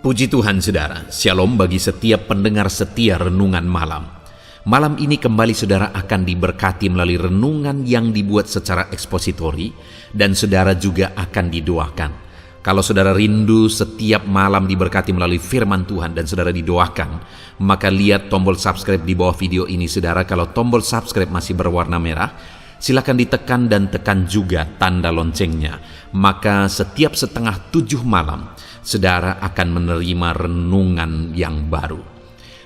Puji Tuhan saudara, shalom bagi setiap pendengar setia renungan malam. Malam ini kembali saudara akan diberkati melalui renungan yang dibuat secara ekspositori dan saudara juga akan didoakan. Kalau saudara rindu setiap malam diberkati melalui firman Tuhan dan saudara didoakan, maka lihat tombol subscribe di bawah video ini saudara. Kalau tombol subscribe masih berwarna merah, silakan ditekan dan tekan juga tanda loncengnya. Maka setiap setengah 7 malam, saudara akan menerima renungan yang baru.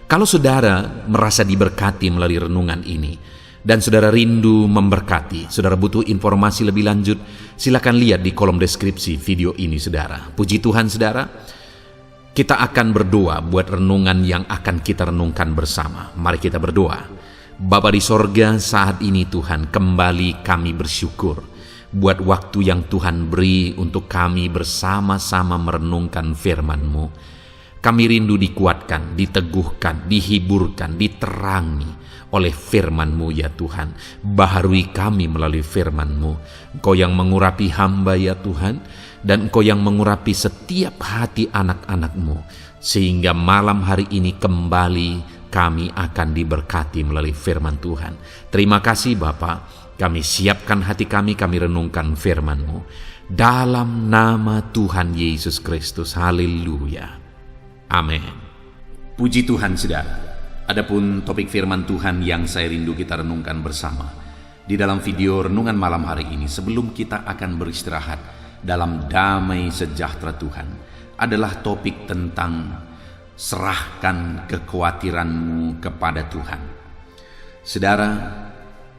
Kalau saudara merasa diberkati melalui renungan ini, dan saudara rindu memberkati, saudara butuh informasi lebih lanjut, silakan lihat di kolom deskripsi video ini saudara. Puji Tuhan saudara, kita akan berdoa buat renungan yang akan kita renungkan bersama. Mari kita berdoa. Bapa di sorga, saat ini Tuhan kembali kami bersyukur buat waktu yang Tuhan beri untuk kami bersama-sama merenungkan firman-Mu. Kami rindu dikuatkan, diteguhkan, dihiburkan, diterangi oleh firman-Mu ya Tuhan. Baharui kami melalui firman-Mu. Engkau yang mengurapi hamba ya Tuhan, dan Engkau yang mengurapi setiap hati anak-anak-Mu, sehingga malam hari ini kembali kami akan diberkati melalui firman Tuhan. Terima kasih Bapa. Kami siapkan hati kami renungkan firman-Mu. Dalam nama Tuhan Yesus Kristus. Haleluya. Amin. Puji Tuhan saudara. Adapun topik firman Tuhan yang saya rindu kita renungkan bersama di dalam video renungan malam hari ini, sebelum kita akan beristirahat dalam damai sejahtera Tuhan, adalah topik tentang serahkan kekhawatiranmu kepada Tuhan. Saudara,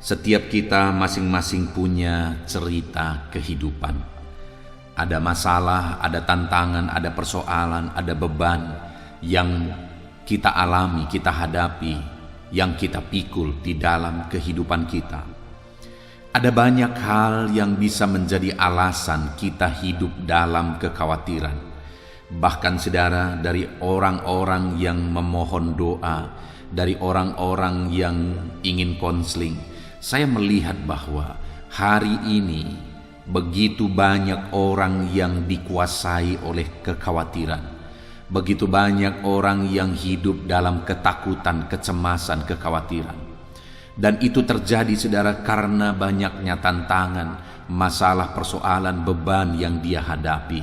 setiap kita masing-masing punya cerita kehidupan. Ada masalah, ada tantangan, ada persoalan, ada beban yang kita alami, kita hadapi, yang kita pikul di dalam kehidupan kita. Ada banyak hal yang bisa menjadi alasan kita hidup dalam kekhawatiran. Bahkan saudara, dari orang-orang yang memohon doa, dari orang-orang yang ingin konseling, saya melihat bahwa hari ini begitu banyak orang yang dikuasai oleh kekhawatiran. Begitu banyak orang yang hidup dalam ketakutan, kecemasan, kekhawatiran. Dan itu terjadi saudara karena banyaknya tantangan, masalah, persoalan, beban yang dia hadapi.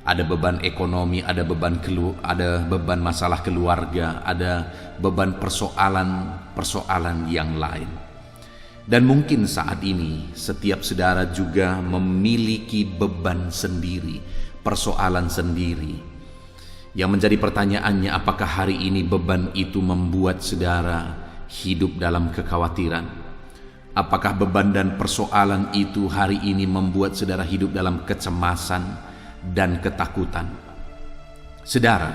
Ada beban ekonomi, ada beban masalah keluarga, ada beban persoalan yang lain. Dan mungkin saat ini setiap saudara juga memiliki beban sendiri, persoalan sendiri. Yang menjadi pertanyaannya, apakah hari ini beban itu membuat saudara hidup dalam kekhawatiran? Apakah beban dan persoalan itu hari ini membuat saudara hidup dalam kecemasan dan ketakutan? Saudara,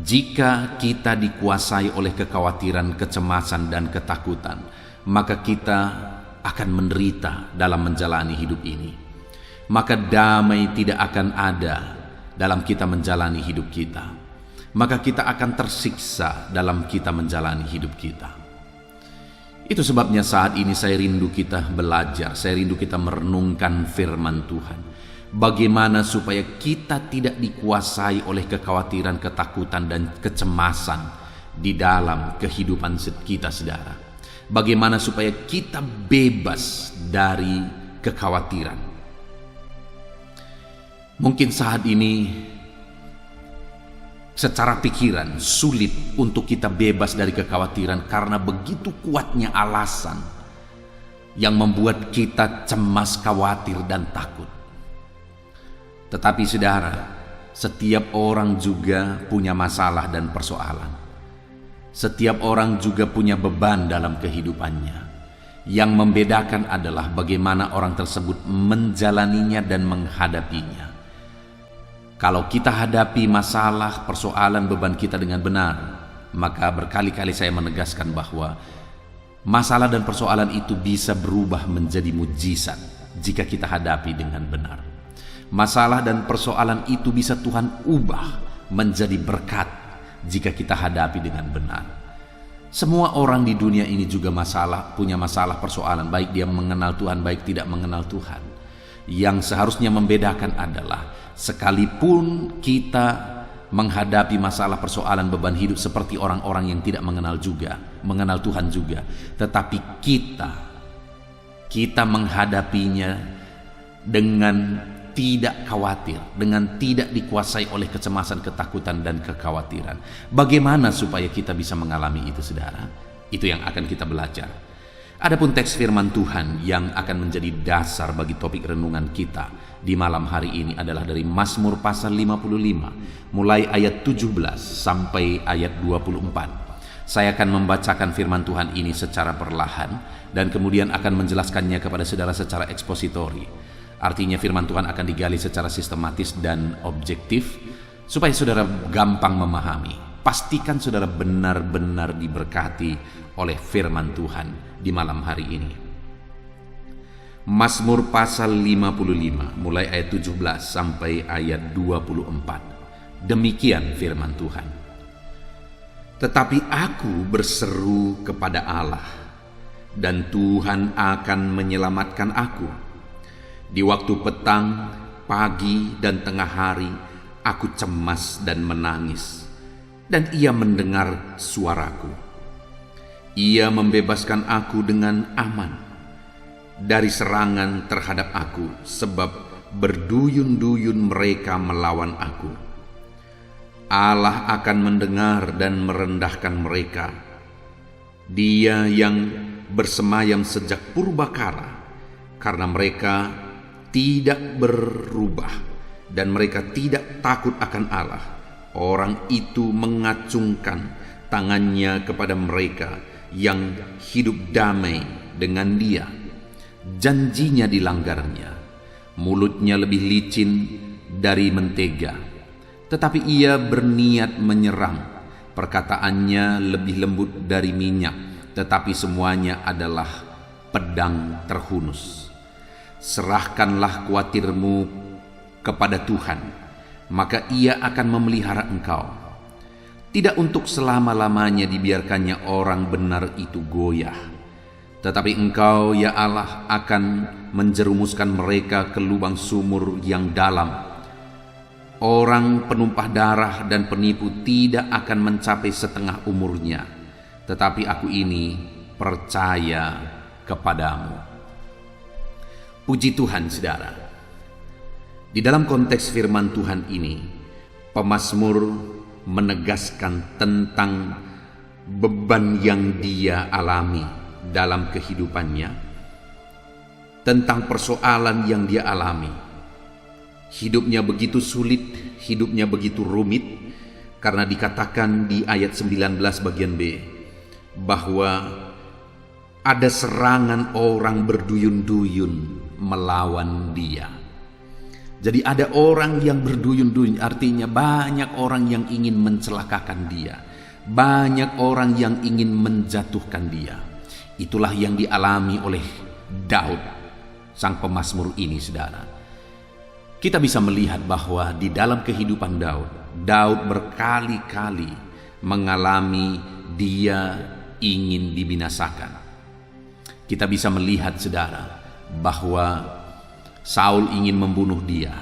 jika kita dikuasai oleh kekhawatiran, kecemasan, dan ketakutan, maka kita akan menderita dalam menjalani hidup ini. Maka damai tidak akan ada dalam kita menjalani hidup kita. Maka kita akan tersiksa dalam kita menjalani hidup kita. Itu sebabnya saat ini saya rindu kita belajar, saya rindu kita merenungkan firman Tuhan. Bagaimana supaya kita tidak dikuasai oleh kekhawatiran, ketakutan, dan kecemasan di dalam kehidupan kita saudara. Bagaimana supaya kita bebas dari kekhawatiran. Mungkin saat ini secara pikiran sulit untuk kita bebas dari kekhawatiran karena begitu kuatnya alasan yang membuat kita cemas, khawatir, dan takut. Tetapi saudara, setiap orang juga punya masalah dan persoalan. Setiap orang juga punya beban dalam kehidupannya. Yang membedakan adalah bagaimana orang tersebut menjalaninya dan menghadapinya. Kalau kita hadapi masalah, persoalan, beban kita dengan benar, maka berkali-kali saya menegaskan bahwa masalah dan persoalan itu bisa berubah menjadi mujizat jika kita hadapi dengan benar. Masalah dan persoalan itu bisa Tuhan ubah menjadi berkat jika kita hadapi dengan benar. Semua orang di dunia ini juga punya masalah, persoalan, baik dia mengenal Tuhan, baik tidak mengenal Tuhan. Yang seharusnya membedakan adalah sekalipun kita menghadapi masalah persoalan beban hidup seperti orang-orang yang tidak mengenal Tuhan juga. Tetapi kita menghadapinya dengan tidak khawatir, dengan tidak dikuasai oleh kecemasan, ketakutan, dan kekhawatiran. Bagaimana supaya kita bisa mengalami itu, saudara? Itu yang akan kita belajar. Adapun teks firman Tuhan yang akan menjadi dasar bagi topik renungan kita di malam hari ini adalah dari Mazmur pasal 55, mulai ayat 17 sampai ayat 24. Saya akan membacakan firman Tuhan ini secara perlahan dan kemudian akan menjelaskannya kepada saudara secara ekspositori. Artinya firman Tuhan akan digali secara sistematis dan objektif supaya saudara gampang memahami. Pastikan saudara benar-benar diberkati oleh firman Tuhan di malam hari ini. Mazmur pasal 55 mulai ayat 17 sampai ayat 24. Demikian firman Tuhan. Tetapi aku berseru kepada Allah, dan Tuhan akan menyelamatkan aku. Di waktu petang, pagi, dan tengah hari, aku cemas dan menangis, dan Ia mendengar suaraku. Ia membebaskan aku dengan aman dari serangan terhadap aku, sebab berduyun-duyun mereka melawan aku. Allah akan mendengar dan merendahkan mereka. Dia yang bersemayam sejak purbakala, karena mereka tidak berubah dan mereka tidak takut akan Allah. Orang itu mengacungkan tangannya kepada mereka yang hidup damai dengan Dia. Janjinya dilanggarnya, mulutnya lebih licin dari mentega, tetapi ia berniat menyerang. Perkataannya lebih lembut dari minyak, tetapi semuanya adalah pedang terhunus. Serahkanlah khawatirmu kepada Tuhan, maka Ia akan memelihara engkau. Tidak untuk selama-lamanya dibiarkannya orang benar itu goyah, tetapi engkau, ya Allah, akan menjerumuskan mereka ke lubang sumur yang dalam. Orang penumpah darah dan penipu tidak akan mencapai setengah umurnya, tetapi aku ini percaya kepadamu. Puji Tuhan, saudara. Di dalam konteks firman Tuhan ini, pemazmur menegaskan tentang beban yang dia alami dalam kehidupannya, tentang persoalan yang dia alami. Hidupnya begitu sulit, hidupnya begitu rumit, karena dikatakan di ayat 19 bagian B bahwa ada serangan orang berduyun-duyun melawan dia. Jadi ada orang yang berduyun-duyun, artinya banyak orang yang ingin mencelakakan dia, banyak orang yang ingin menjatuhkan dia. Itulah yang dialami oleh Daud, sang pemazmur ini, saudara. Kita bisa melihat bahwa di dalam kehidupan Daud berkali-kali mengalami dia ingin dibinasakan. Kita bisa melihat, saudara, bahwa Saul ingin membunuh dia,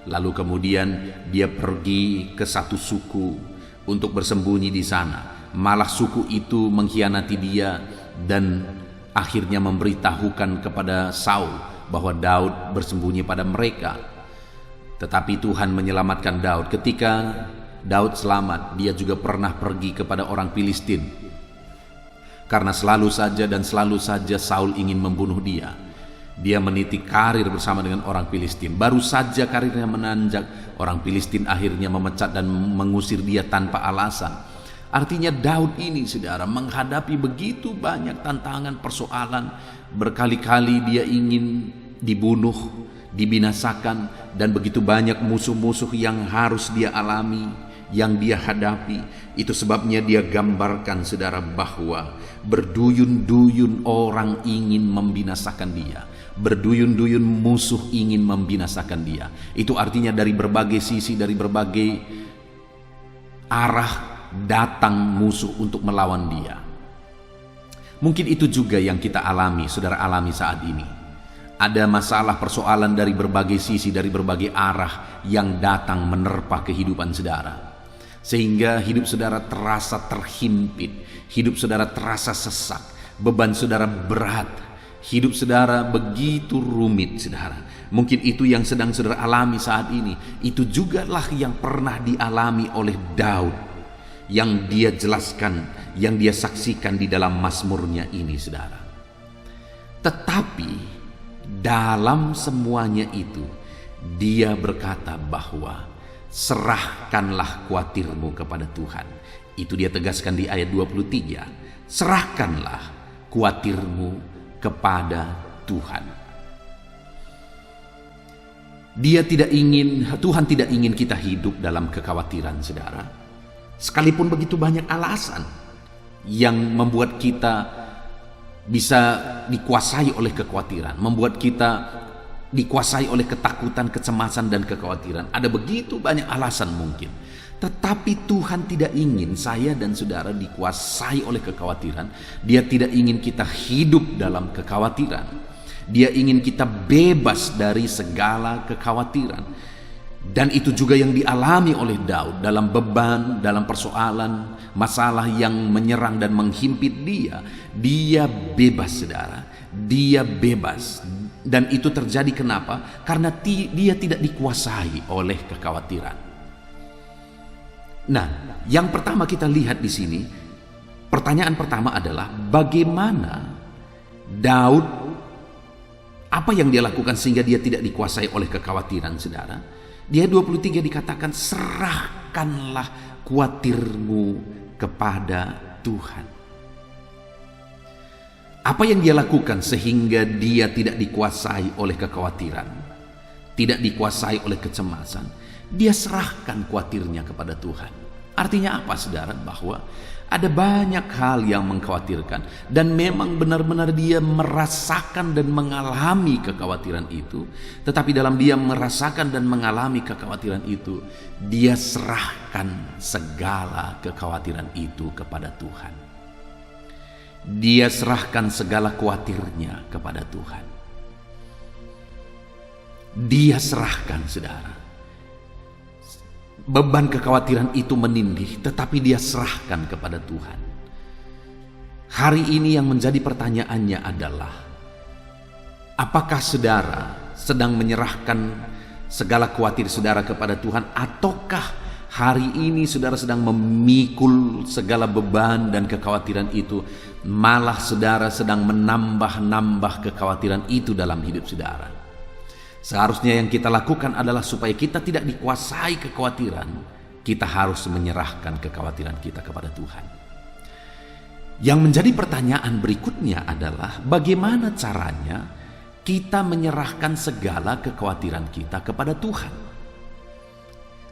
lalu kemudian dia pergi ke satu suku untuk bersembunyi di sana. Malah suku itu mengkhianati dia dan akhirnya memberitahukan kepada Saul bahwa Daud bersembunyi pada mereka. Tetapi Tuhan menyelamatkan Daud. Ketika Daud selamat, dia juga pernah pergi kepada orang Filistin, karena selalu saja Saul ingin membunuh dia. Dia meniti karir bersama dengan orang Filistin. Baru saja karirnya menanjak, orang Filistin akhirnya memecat dan mengusir dia tanpa alasan. Artinya Daud ini, saudara, menghadapi begitu banyak tantangan, persoalan. Berkali-kali dia ingin dibunuh, dibinasakan, dan begitu banyak musuh-musuh yang harus dia alami, yang dia hadapi. Itu sebabnya dia gambarkan, saudara, bahwa berduyun-duyun orang ingin membinasakan dia. Berduyun-duyun musuh ingin membinasakan dia. Itu artinya dari berbagai sisi, dari berbagai arah datang musuh untuk melawan dia. Mungkin itu juga yang kita alami, saudara alami saat ini. Ada masalah, persoalan dari berbagai sisi, dari berbagai arah yang datang menerpa kehidupan saudara. Sehingga hidup saudara terasa terhimpit, hidup saudara terasa sesak, beban saudara berat, hidup saudara begitu rumit, saudara. Mungkin itu yang sedang saudara alami saat ini. Itu jugalah yang pernah dialami oleh Daud, yang dia jelaskan, yang dia saksikan di dalam Mazmurnya ini, saudara. Tetapi dalam semuanya itu, dia berkata bahwa serahkanlah khawatirmu kepada Tuhan. Itu dia tegaskan di ayat 23. Serahkanlah khawatirmu kepada Tuhan. Tuhan tidak ingin kita hidup dalam kekhawatiran, saudara. Sekalipun begitu banyak alasan yang membuat kita bisa dikuasai oleh kekhawatiran, membuat kita dikuasai oleh ketakutan, kecemasan, dan kekhawatiran. Ada begitu banyak alasan mungkin. Tetapi Tuhan tidak ingin saya dan saudara dikuasai oleh kekhawatiran. Dia tidak ingin kita hidup dalam kekhawatiran. Dia ingin kita bebas dari segala kekhawatiran. Dan itu juga yang dialami oleh Daud dalam beban, dalam persoalan, masalah yang menyerang dan menghimpit dia. Dia bebas, saudara. Dia bebas. Dan itu terjadi kenapa? Karena dia tidak dikuasai oleh kekhawatiran. Nah, yang pertama kita lihat di sini, pertanyaan pertama adalah bagaimana Daud, apa yang dia lakukan sehingga dia tidak dikuasai oleh kekhawatiran, saudara? Di ayat 23 dikatakan, serahkanlah khawatirmu kepada Tuhan. Apa yang dia lakukan sehingga dia tidak dikuasai oleh kekhawatiran, tidak dikuasai oleh kecemasan? Dia serahkan khawatirnya kepada Tuhan. Artinya apa, saudara? Bahwa ada banyak hal yang mengkhawatirkan, dan memang benar-benar dia merasakan dan mengalami kekhawatiran itu. Tetapi dalam dia merasakan dan mengalami kekhawatiran itu, dia serahkan segala kekhawatiran itu kepada Tuhan. Dia serahkan segala khawatirnya kepada Tuhan. Dia serahkan, saudara. Beban kekhawatiran itu menindih, tetapi dia serahkan kepada Tuhan. Hari ini yang menjadi pertanyaannya adalah, apakah saudara sedang menyerahkan segala khawatir saudara kepada Tuhan, ataukah hari ini saudara sedang memikul segala beban dan kekhawatiran itu, malah saudara sedang menambah-nambah kekhawatiran itu dalam hidup saudara? Seharusnya yang kita lakukan adalah supaya kita tidak dikuasai kekhawatiran, kita harus menyerahkan kekhawatiran kita kepada Tuhan. Yang menjadi pertanyaan berikutnya adalah bagaimana caranya kita menyerahkan segala kekhawatiran kita kepada Tuhan.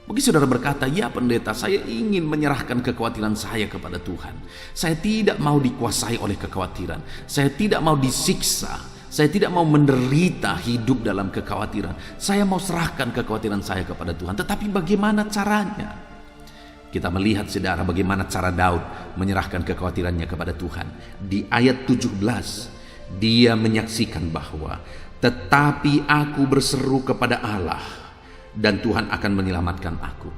Mungkin saudara berkata, ya pendeta, saya ingin menyerahkan kekhawatiran saya kepada Tuhan. Saya tidak mau dikuasai oleh kekhawatiran. Saya tidak mau disiksa. Saya tidak mau menderita hidup dalam kekhawatiran. Saya mau serahkan kekhawatiran saya kepada Tuhan. Tetapi bagaimana caranya? Kita melihat, saudara, bagaimana cara Daud menyerahkan kekhawatirannya kepada Tuhan. Di ayat 17, dia menyaksikan bahwa, tetapi aku berseru kepada Allah, dan Tuhan akan menyelamatkan aku.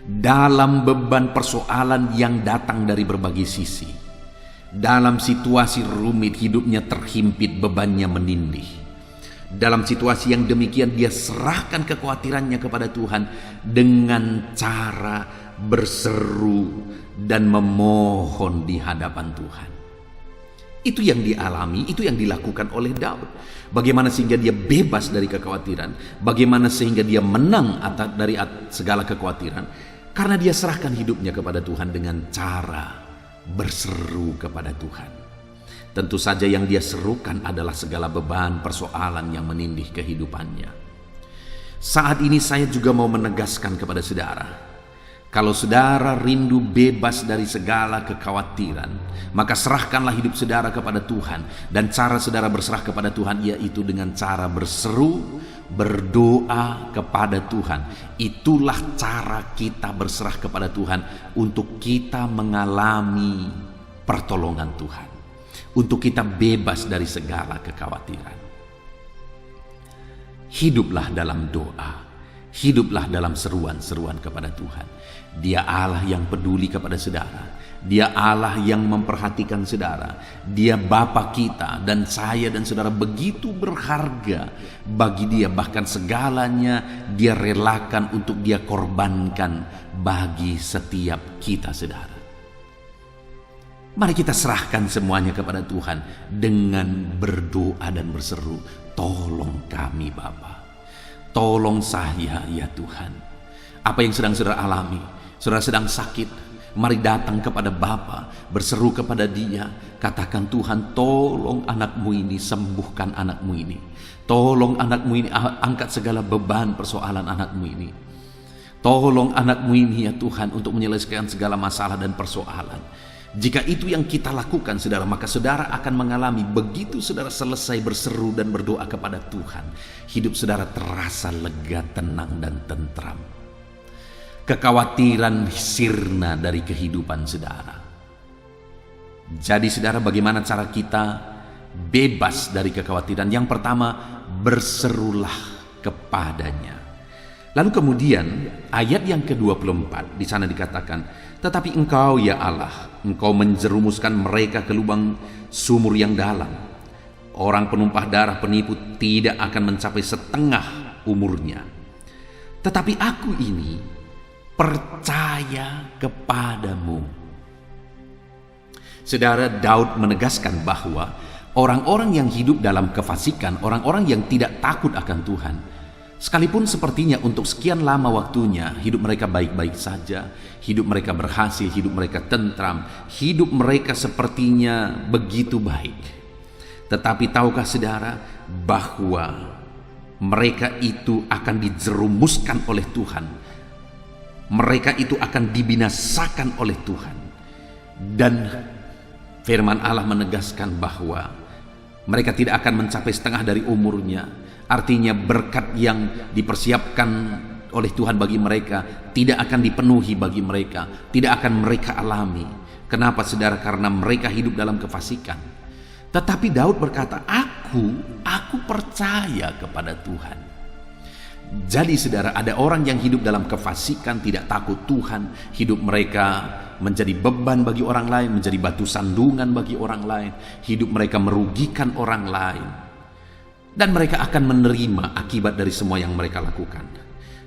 Dalam beban persoalan yang datang dari berbagai sisi, dalam situasi rumit, hidupnya terhimpit, bebannya menindih. Dalam situasi yang demikian, dia serahkan kekhawatirannya kepada Tuhan dengan cara berseru dan memohon di hadapan Tuhan. Itu yang dialami, itu yang dilakukan oleh Daud. Bagaimana sehingga dia bebas dari kekhawatiran, bagaimana sehingga dia menang dari segala kekhawatiran, karena dia serahkan hidupnya kepada Tuhan dengan cara berseru kepada Tuhan. Tentu saja yang dia serukan adalah segala beban persoalan yang menindih kehidupannya. Saat ini saya juga mau menegaskan kepada saudara, kalau saudara rindu bebas dari segala kekhawatiran, maka serahkanlah hidup saudara kepada Tuhan. Dan cara saudara berserah kepada Tuhan yaitu dengan cara berseru, berdoa kepada Tuhan. Itulah cara kita berserah kepada Tuhan untuk kita mengalami pertolongan Tuhan, untuk kita bebas dari segala kekhawatiran. Hiduplah dalam doa, Hiduplah dalam seruan-seruan kepada Tuhan. Dia Allah yang peduli kepada saudara. Dia Allah yang memperhatikan saudara. Dia Bapa kita, dan saya dan saudara begitu berharga bagi Dia. Bahkan segalanya Dia relakan untuk Dia korbankan bagi setiap kita, saudara. Mari kita serahkan semuanya kepada Tuhan dengan berdoa dan berseru, tolong kami Bapa. Tolong saya ya Tuhan. Apa yang sedang saudara alami, saudara sedang sakit, mari datang kepada Bapa, berseru kepada Dia, katakan, Tuhan tolong anakmu ini, sembuhkan anakmu ini. Tolong anakmu ini, angkat segala beban persoalan anakmu ini. Tolong anakmu ini ya Tuhan untuk menyelesaikan segala masalah dan persoalan. Jika itu yang kita lakukan, saudara, maka saudara akan mengalami, begitu saudara selesai berseru dan berdoa kepada Tuhan, hidup saudara terasa lega, tenang, dan tentram. Kekhawatiran sirna dari kehidupan saudara. Jadi saudara, bagaimana cara kita bebas dari kekhawatiran? Yang pertama, berserulah kepadanya. Lalu kemudian ayat yang ke-24 di sana dikatakan, tetapi Engkau ya Allah, Engkau menjerumuskan mereka ke lubang sumur yang dalam. Orang penumpah darah penipu tidak akan mencapai setengah umurnya. Tetapi aku ini percaya kepadamu. Saudara, Daud menegaskan bahwa orang-orang yang hidup dalam kefasikan, orang-orang yang tidak takut akan Tuhan, sekalipun sepertinya untuk sekian lama waktunya hidup mereka baik-baik saja, hidup mereka berhasil, hidup mereka tentram, hidup mereka sepertinya begitu baik. Tetapi tahukah saudara bahwa mereka itu akan dijerumuskan oleh Tuhan. Mereka itu akan dibinasakan oleh Tuhan. Dan firman Allah menegaskan bahwa mereka tidak akan mencapai setengah dari umurnya. Artinya berkat yang dipersiapkan oleh Tuhan bagi mereka tidak akan dipenuhi bagi mereka, tidak akan mereka alami. Kenapa saudara? Karena mereka hidup dalam kefasikan. Tetapi Daud berkata, aku percaya kepada Tuhan. Jadi saudara, ada orang yang hidup dalam kefasikan, tidak takut Tuhan, hidup mereka menjadi beban bagi orang lain, menjadi batu sandungan bagi orang lain, hidup mereka merugikan orang lain. Dan mereka akan menerima akibat dari semua yang mereka lakukan.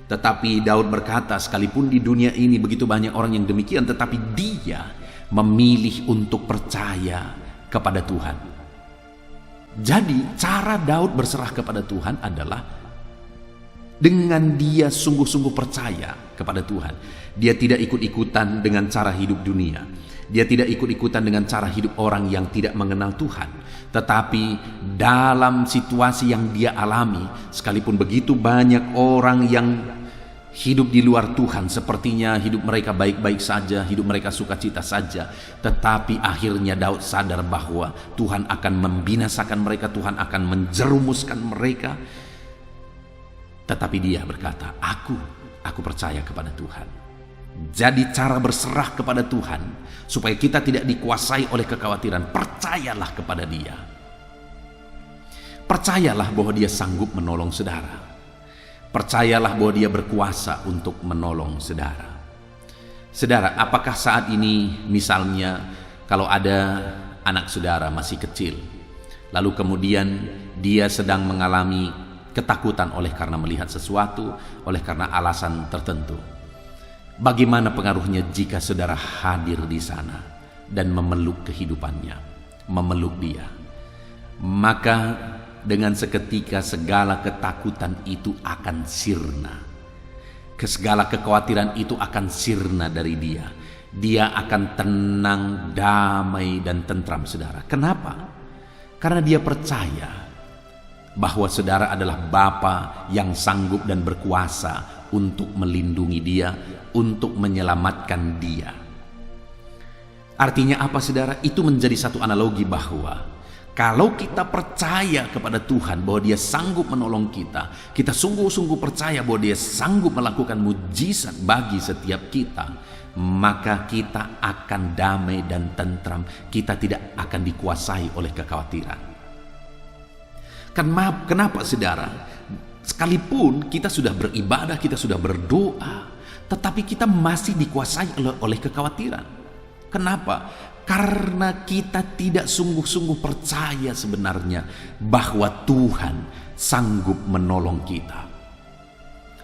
Tetapi Daud berkata, sekalipun di dunia ini begitu banyak orang yang demikian, tetapi dia memilih untuk percaya kepada Tuhan. Jadi cara Daud berserah kepada Tuhan adalah dengan dia sungguh-sungguh percaya kepada Tuhan. Dia tidak ikut-ikutan dengan cara hidup dunia. Dia tidak ikut-ikutan dengan cara hidup orang yang tidak mengenal Tuhan. Tetapi dalam situasi yang dia alami, sekalipun begitu banyak orang yang hidup di luar Tuhan, sepertinya hidup mereka baik-baik saja, hidup mereka sukacita saja, tetapi akhirnya Daud sadar bahwa Tuhan akan membinasakan mereka, Tuhan akan menjerumuskan mereka. Tetapi dia berkata, aku percaya kepada Tuhan. Jadi cara berserah kepada Tuhan supaya kita tidak dikuasai oleh kekhawatiran, percayalah kepada Dia. Percayalah bahwa Dia sanggup menolong saudara. Percayalah bahwa Dia berkuasa untuk menolong saudara. Saudara, apakah saat ini misalnya kalau ada anak saudara masih kecil, lalu kemudian dia sedang mengalami ketakutan oleh karena melihat sesuatu, oleh karena alasan tertentu, bagaimana pengaruhnya jika saudara hadir di sana dan memeluk kehidupannya, memeluk dia? Maka dengan seketika segala ketakutan itu akan sirna. Segala kekhawatiran itu akan sirna dari dia. Dia akan tenang, damai, dan tentram saudara. Kenapa? Karena dia percaya bahwa saudara adalah Bapa yang sanggup dan berkuasa untuk melindungi dia, untuk menyelamatkan dia. Artinya apa saudara? Itu menjadi satu analogi bahwa kalau kita percaya kepada Tuhan bahwa Dia sanggup menolong kita, kita sungguh-sungguh percaya bahwa Dia sanggup melakukan mujizat bagi setiap kita, maka kita akan damai dan tentram. Kita tidak akan dikuasai oleh kekhawatiran. Kenapa saudara? Sekalipun kita sudah beribadah, kita sudah berdoa, tetapi kita masih dikuasai oleh kekhawatiran. Kenapa? Karena kita tidak sungguh-sungguh percaya sebenarnya bahwa Tuhan sanggup menolong kita.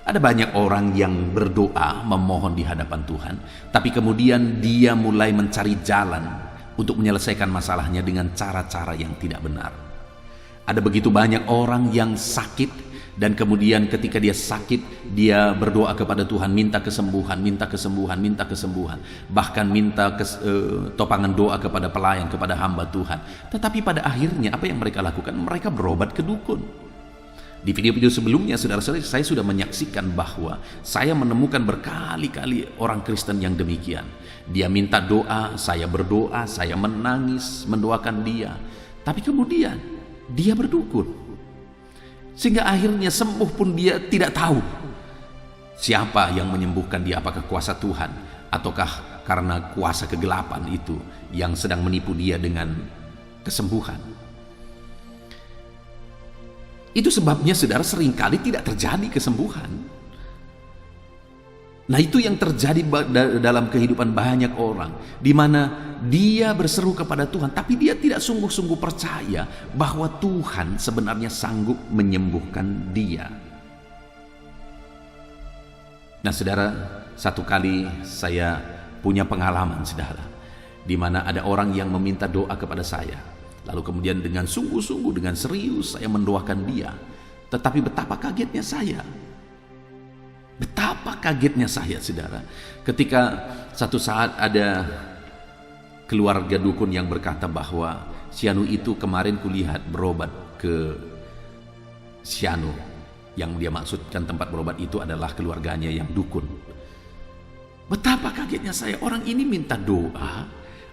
Ada banyak orang yang berdoa, memohon di hadapan Tuhan, tapi kemudian dia mulai mencari jalan untuk menyelesaikan masalahnya dengan cara-cara yang tidak benar. Ada begitu banyak orang yang sakit, dan kemudian ketika dia sakit, dia berdoa kepada Tuhan, minta kesembuhan, minta kesembuhan, minta kesembuhan. Bahkan minta topangan doa kepada pelayan, kepada hamba Tuhan. Tetapi pada akhirnya apa yang mereka lakukan? Mereka berobat ke dukun. Di video-video sebelumnya, saudara-saudara, saya sudah menyaksikan bahwa saya menemukan berkali-kali orang Kristen yang demikian. Dia minta doa, saya berdoa, saya menangis, mendoakan dia. Tapi kemudian dia berdukun. Sehingga akhirnya sembuh pun dia tidak tahu siapa yang menyembuhkan dia, apakah kuasa Tuhan ataukah karena kuasa kegelapan itu yang sedang menipu dia dengan kesembuhan. Itu sebabnya saudara seringkali tidak terjadi kesembuhan. Nah, itu yang terjadi dalam kehidupan banyak orang, di mana dia berseru kepada Tuhan, tapi dia tidak sungguh-sungguh percaya bahwa Tuhan sebenarnya sanggup menyembuhkan dia. Nah, saudara, satu kali saya punya pengalaman, saudara, di mana ada orang yang meminta doa kepada saya. Lalu kemudian dengan sungguh-sungguh, dengan serius saya mendoakan dia. Tetapi betapa kagetnya saya. Betapa kagetnya saya, saudara, ketika satu saat ada keluarga dukun yang berkata bahwa si Anu itu kemarin kulihat berobat ke si Anu. Yang dia maksudkan tempat berobat itu adalah keluarganya yang dukun. Betapa kagetnya saya, orang ini minta doa,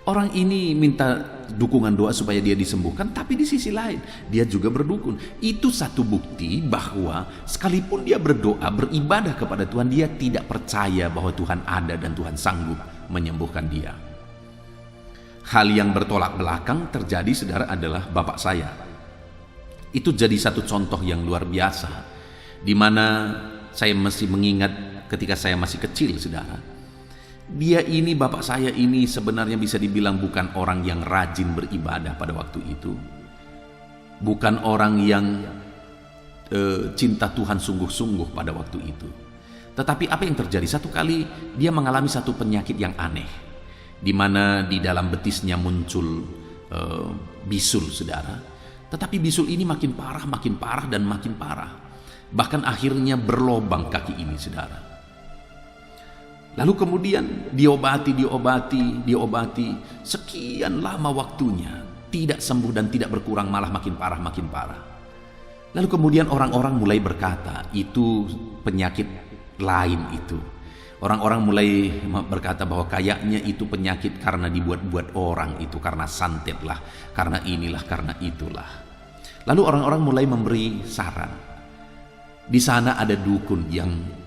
orang ini minta dukungan doa supaya dia disembuhkan, tapi di sisi lain dia juga berdukun. Itu satu bukti bahwa sekalipun dia berdoa, beribadah kepada Tuhan, dia tidak percaya bahwa Tuhan ada dan Tuhan sanggup menyembuhkan dia. Hal yang bertolak belakang terjadi, saudara, adalah bapak saya. Itu jadi satu contoh yang luar biasa, di mana saya masih mengingat ketika saya masih kecil, saudara. Dia ini, bapak saya ini sebenarnya bisa dibilang bukan orang yang rajin beribadah pada waktu itu. Bukan orang yang cinta Tuhan sungguh-sungguh pada waktu itu. Tetapi apa yang terjadi? Satu kali dia mengalami satu penyakit yang aneh, di mana di dalam betisnya muncul bisul, saudara. Tetapi bisul ini makin parah dan makin parah. Bahkan akhirnya berlobang kaki ini, saudara. Lalu kemudian diobati, sekian lama waktunya, tidak sembuh dan tidak berkurang, malah makin parah. Lalu kemudian orang-orang mulai berkata, itu penyakit lain itu. Orang-orang mulai berkata bahwa kayaknya itu penyakit karena dibuat-buat orang itu, karena santet lah, karena inilah, karena itulah. Lalu orang-orang mulai memberi saran. Di sana ada dukun yang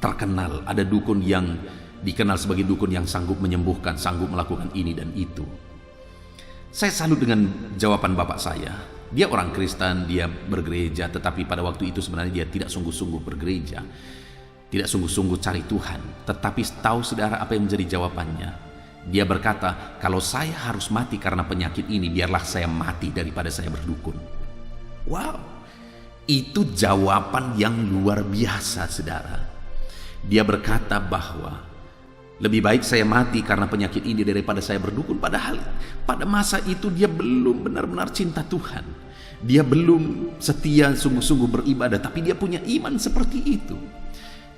terkenal, ada dukun yang dikenal sebagai dukun yang sanggup menyembuhkan, sanggup melakukan ini dan itu. Saya salut dengan jawaban bapak saya. Dia orang Kristen, dia bergereja, tetapi pada waktu itu sebenarnya dia tidak sungguh-sungguh bergereja, tidak sungguh-sungguh cari Tuhan. Tetapi tahu saudara apa yang menjadi jawabannya? Dia berkata, kalau saya harus mati karena penyakit ini, biarlah saya mati daripada saya berdukun. Wow, itu jawaban yang luar biasa, saudara. Dia berkata bahwa lebih baik saya mati karena penyakit ini daripada saya berdukun. Padahal pada masa itu dia belum benar-benar cinta Tuhan. Dia belum setia sungguh-sungguh beribadah, tapi dia punya iman seperti itu.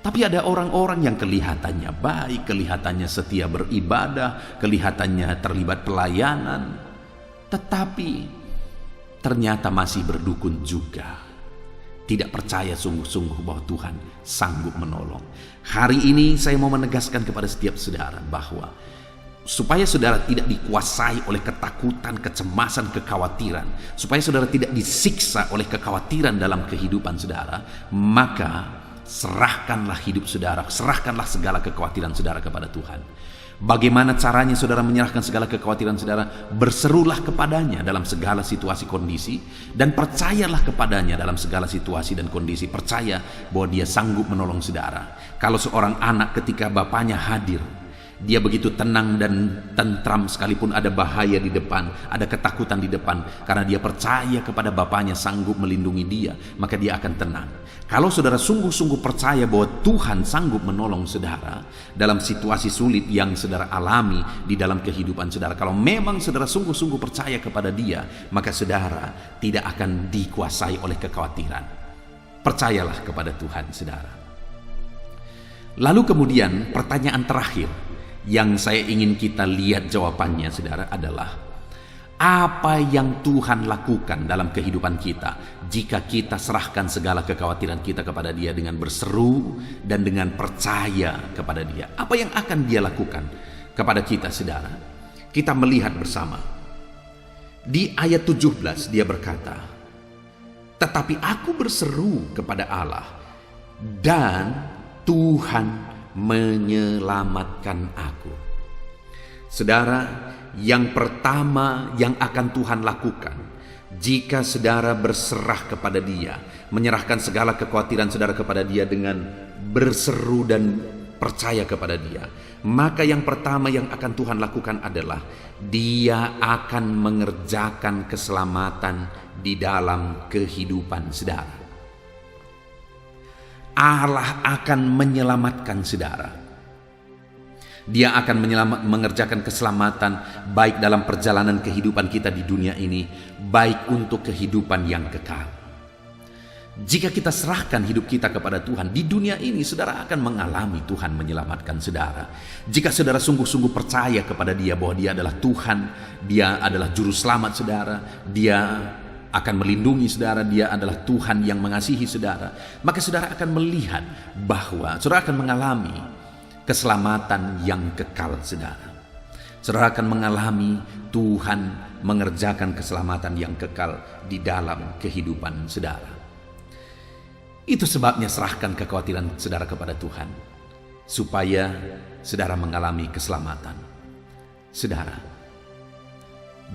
Tapi ada orang-orang yang kelihatannya baik, kelihatannya setia beribadah, kelihatannya terlibat pelayanan, tetapi ternyata masih berdukun juga. Tidak percaya sungguh-sungguh bahwa Tuhan sanggup menolong. Hari ini saya mau menegaskan kepada setiap saudara bahwa supaya saudara tidak dikuasai oleh ketakutan, kecemasan, kekhawatiran, supaya saudara tidak disiksa oleh kekhawatiran dalam kehidupan saudara, maka serahkanlah hidup saudara, serahkanlah segala kekhawatiran saudara kepada Tuhan. Bagaimana caranya saudara menyerahkan segala kekhawatiran saudara? Berserulah kepadanya dalam segala situasi kondisi, dan percayalah kepadanya dalam segala situasi dan kondisi. Percaya bahwa dia sanggup menolong saudara. Kalau seorang anak ketika bapaknya hadir, dia begitu tenang dan tentram sekalipun ada bahaya di depan, ada ketakutan di depan, karena dia percaya kepada bapaknya sanggup melindungi dia, maka dia akan tenang. Kalau saudara sungguh-sungguh percaya bahwa Tuhan sanggup menolong saudara dalam situasi sulit yang saudara alami di dalam kehidupan saudara, kalau memang saudara sungguh-sungguh percaya kepada dia, maka saudara tidak akan dikuasai oleh kekhawatiran. Percayalah kepada Tuhan saudara. Lalu kemudian pertanyaan terakhir yang saya ingin kita lihat jawabannya saudara adalah, apa yang Tuhan lakukan dalam kehidupan kita jika kita serahkan segala kekhawatiran kita kepada Dia dengan berseru dan dengan percaya kepada Dia? Apa yang akan Dia lakukan kepada kita saudara? Kita melihat bersama di ayat 17, Dia berkata, tetapi aku berseru kepada Allah dan Tuhan menyelamatkan aku. Saudara, yang pertama yang akan Tuhan lakukan jika saudara berserah kepada Dia, menyerahkan segala kekhawatiran saudara kepada Dia dengan berseru dan percaya kepada Dia, maka yang pertama yang akan Tuhan lakukan adalah Dia akan mengerjakan keselamatan di dalam kehidupan saudara. Allah akan menyelamatkan saudara. Dia akan mengerjakan keselamatan baik dalam perjalanan kehidupan kita di dunia ini, baik untuk kehidupan yang kekal. Jika kita serahkan hidup kita kepada Tuhan di dunia ini, saudara akan mengalami Tuhan menyelamatkan saudara. Jika saudara sungguh-sungguh percaya kepada Dia bahwa Dia adalah Tuhan, Dia adalah juru selamat saudara, Dia akan melindungi saudara, Dia adalah Tuhan yang mengasihi saudara, maka saudara akan melihat bahwa saudara akan mengalami keselamatan yang kekal saudara. Saudara akan mengalami Tuhan mengerjakan keselamatan yang kekal di dalam kehidupan saudara. Itu sebabnya serahkan kekhawatiran saudara kepada Tuhan, supaya saudara mengalami keselamatan. Saudara,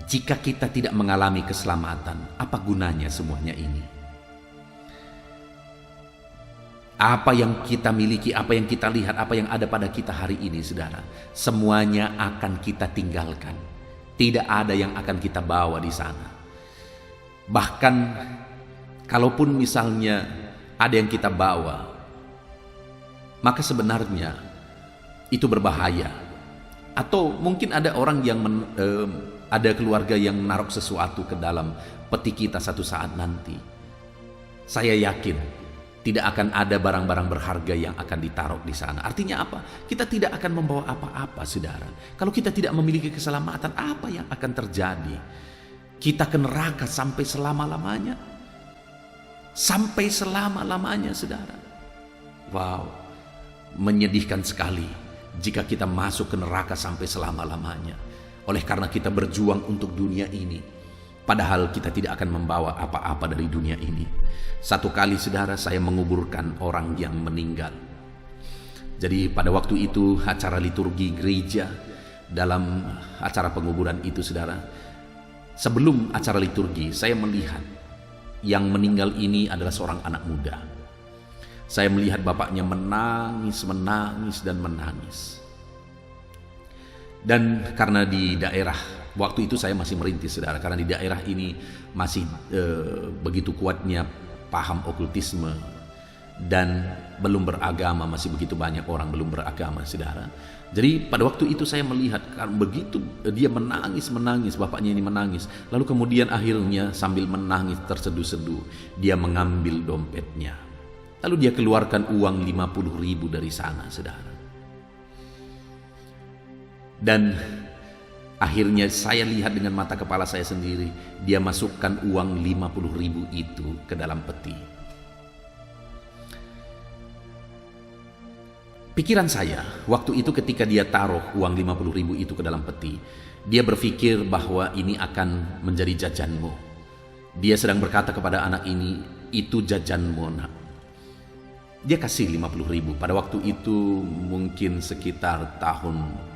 jika kita tidak mengalami keselamatan, apa gunanya semuanya ini? Apa yang kita miliki, apa yang kita lihat, apa yang ada pada kita hari ini, saudara, semuanya akan kita tinggalkan. Tidak ada yang akan kita bawa di sana. Bahkan, kalaupun misalnya ada yang kita bawa, maka sebenarnya itu berbahaya. Atau mungkin ada orang yang ada keluarga yang menaruh sesuatu ke dalam peti kita satu saat nanti. Saya yakin tidak akan ada barang-barang berharga yang akan ditaruh di sana. Artinya apa? Kita tidak akan membawa apa-apa, saudara. Kalau kita tidak memiliki keselamatan, apa yang akan terjadi? Kita ke neraka sampai selama-lamanya. Sampai selama-lamanya, saudara. Wow, menyedihkan sekali jika kita masuk ke neraka sampai selama-lamanya. Oleh karena kita berjuang untuk dunia ini, padahal kita tidak akan membawa apa-apa dari dunia ini. Satu kali saudara, saya menguburkan orang yang meninggal. Jadi pada waktu itu acara liturgi gereja, dalam acara penguburan itu saudara, sebelum acara liturgi saya melihat yang meninggal ini adalah seorang anak muda. Saya melihat bapaknya menangis, menangis dan menangis. Dan karena di daerah, waktu itu saya masih merintis saudara, karena di daerah ini masih begitu kuatnya paham okultisme dan belum beragama, masih begitu banyak orang belum beragama saudara. Jadi pada waktu itu saya melihat, begitu dia menangis, bapaknya ini menangis. Lalu kemudian akhirnya sambil menangis terseduh-seduh, dia mengambil dompetnya. Lalu dia keluarkan uang 50.000 dari sana saudara. Dan akhirnya saya lihat dengan mata kepala saya sendiri, dia masukkan uang 50.000 itu ke dalam peti. Pikiran saya waktu itu ketika dia taruh uang 50.000 itu ke dalam peti, dia berpikir bahwa ini akan menjadi jajanmu. Dia sedang berkata kepada anak ini, itu jajanmu nak. Dia kasih 50.000. Pada waktu itu mungkin sekitar tahun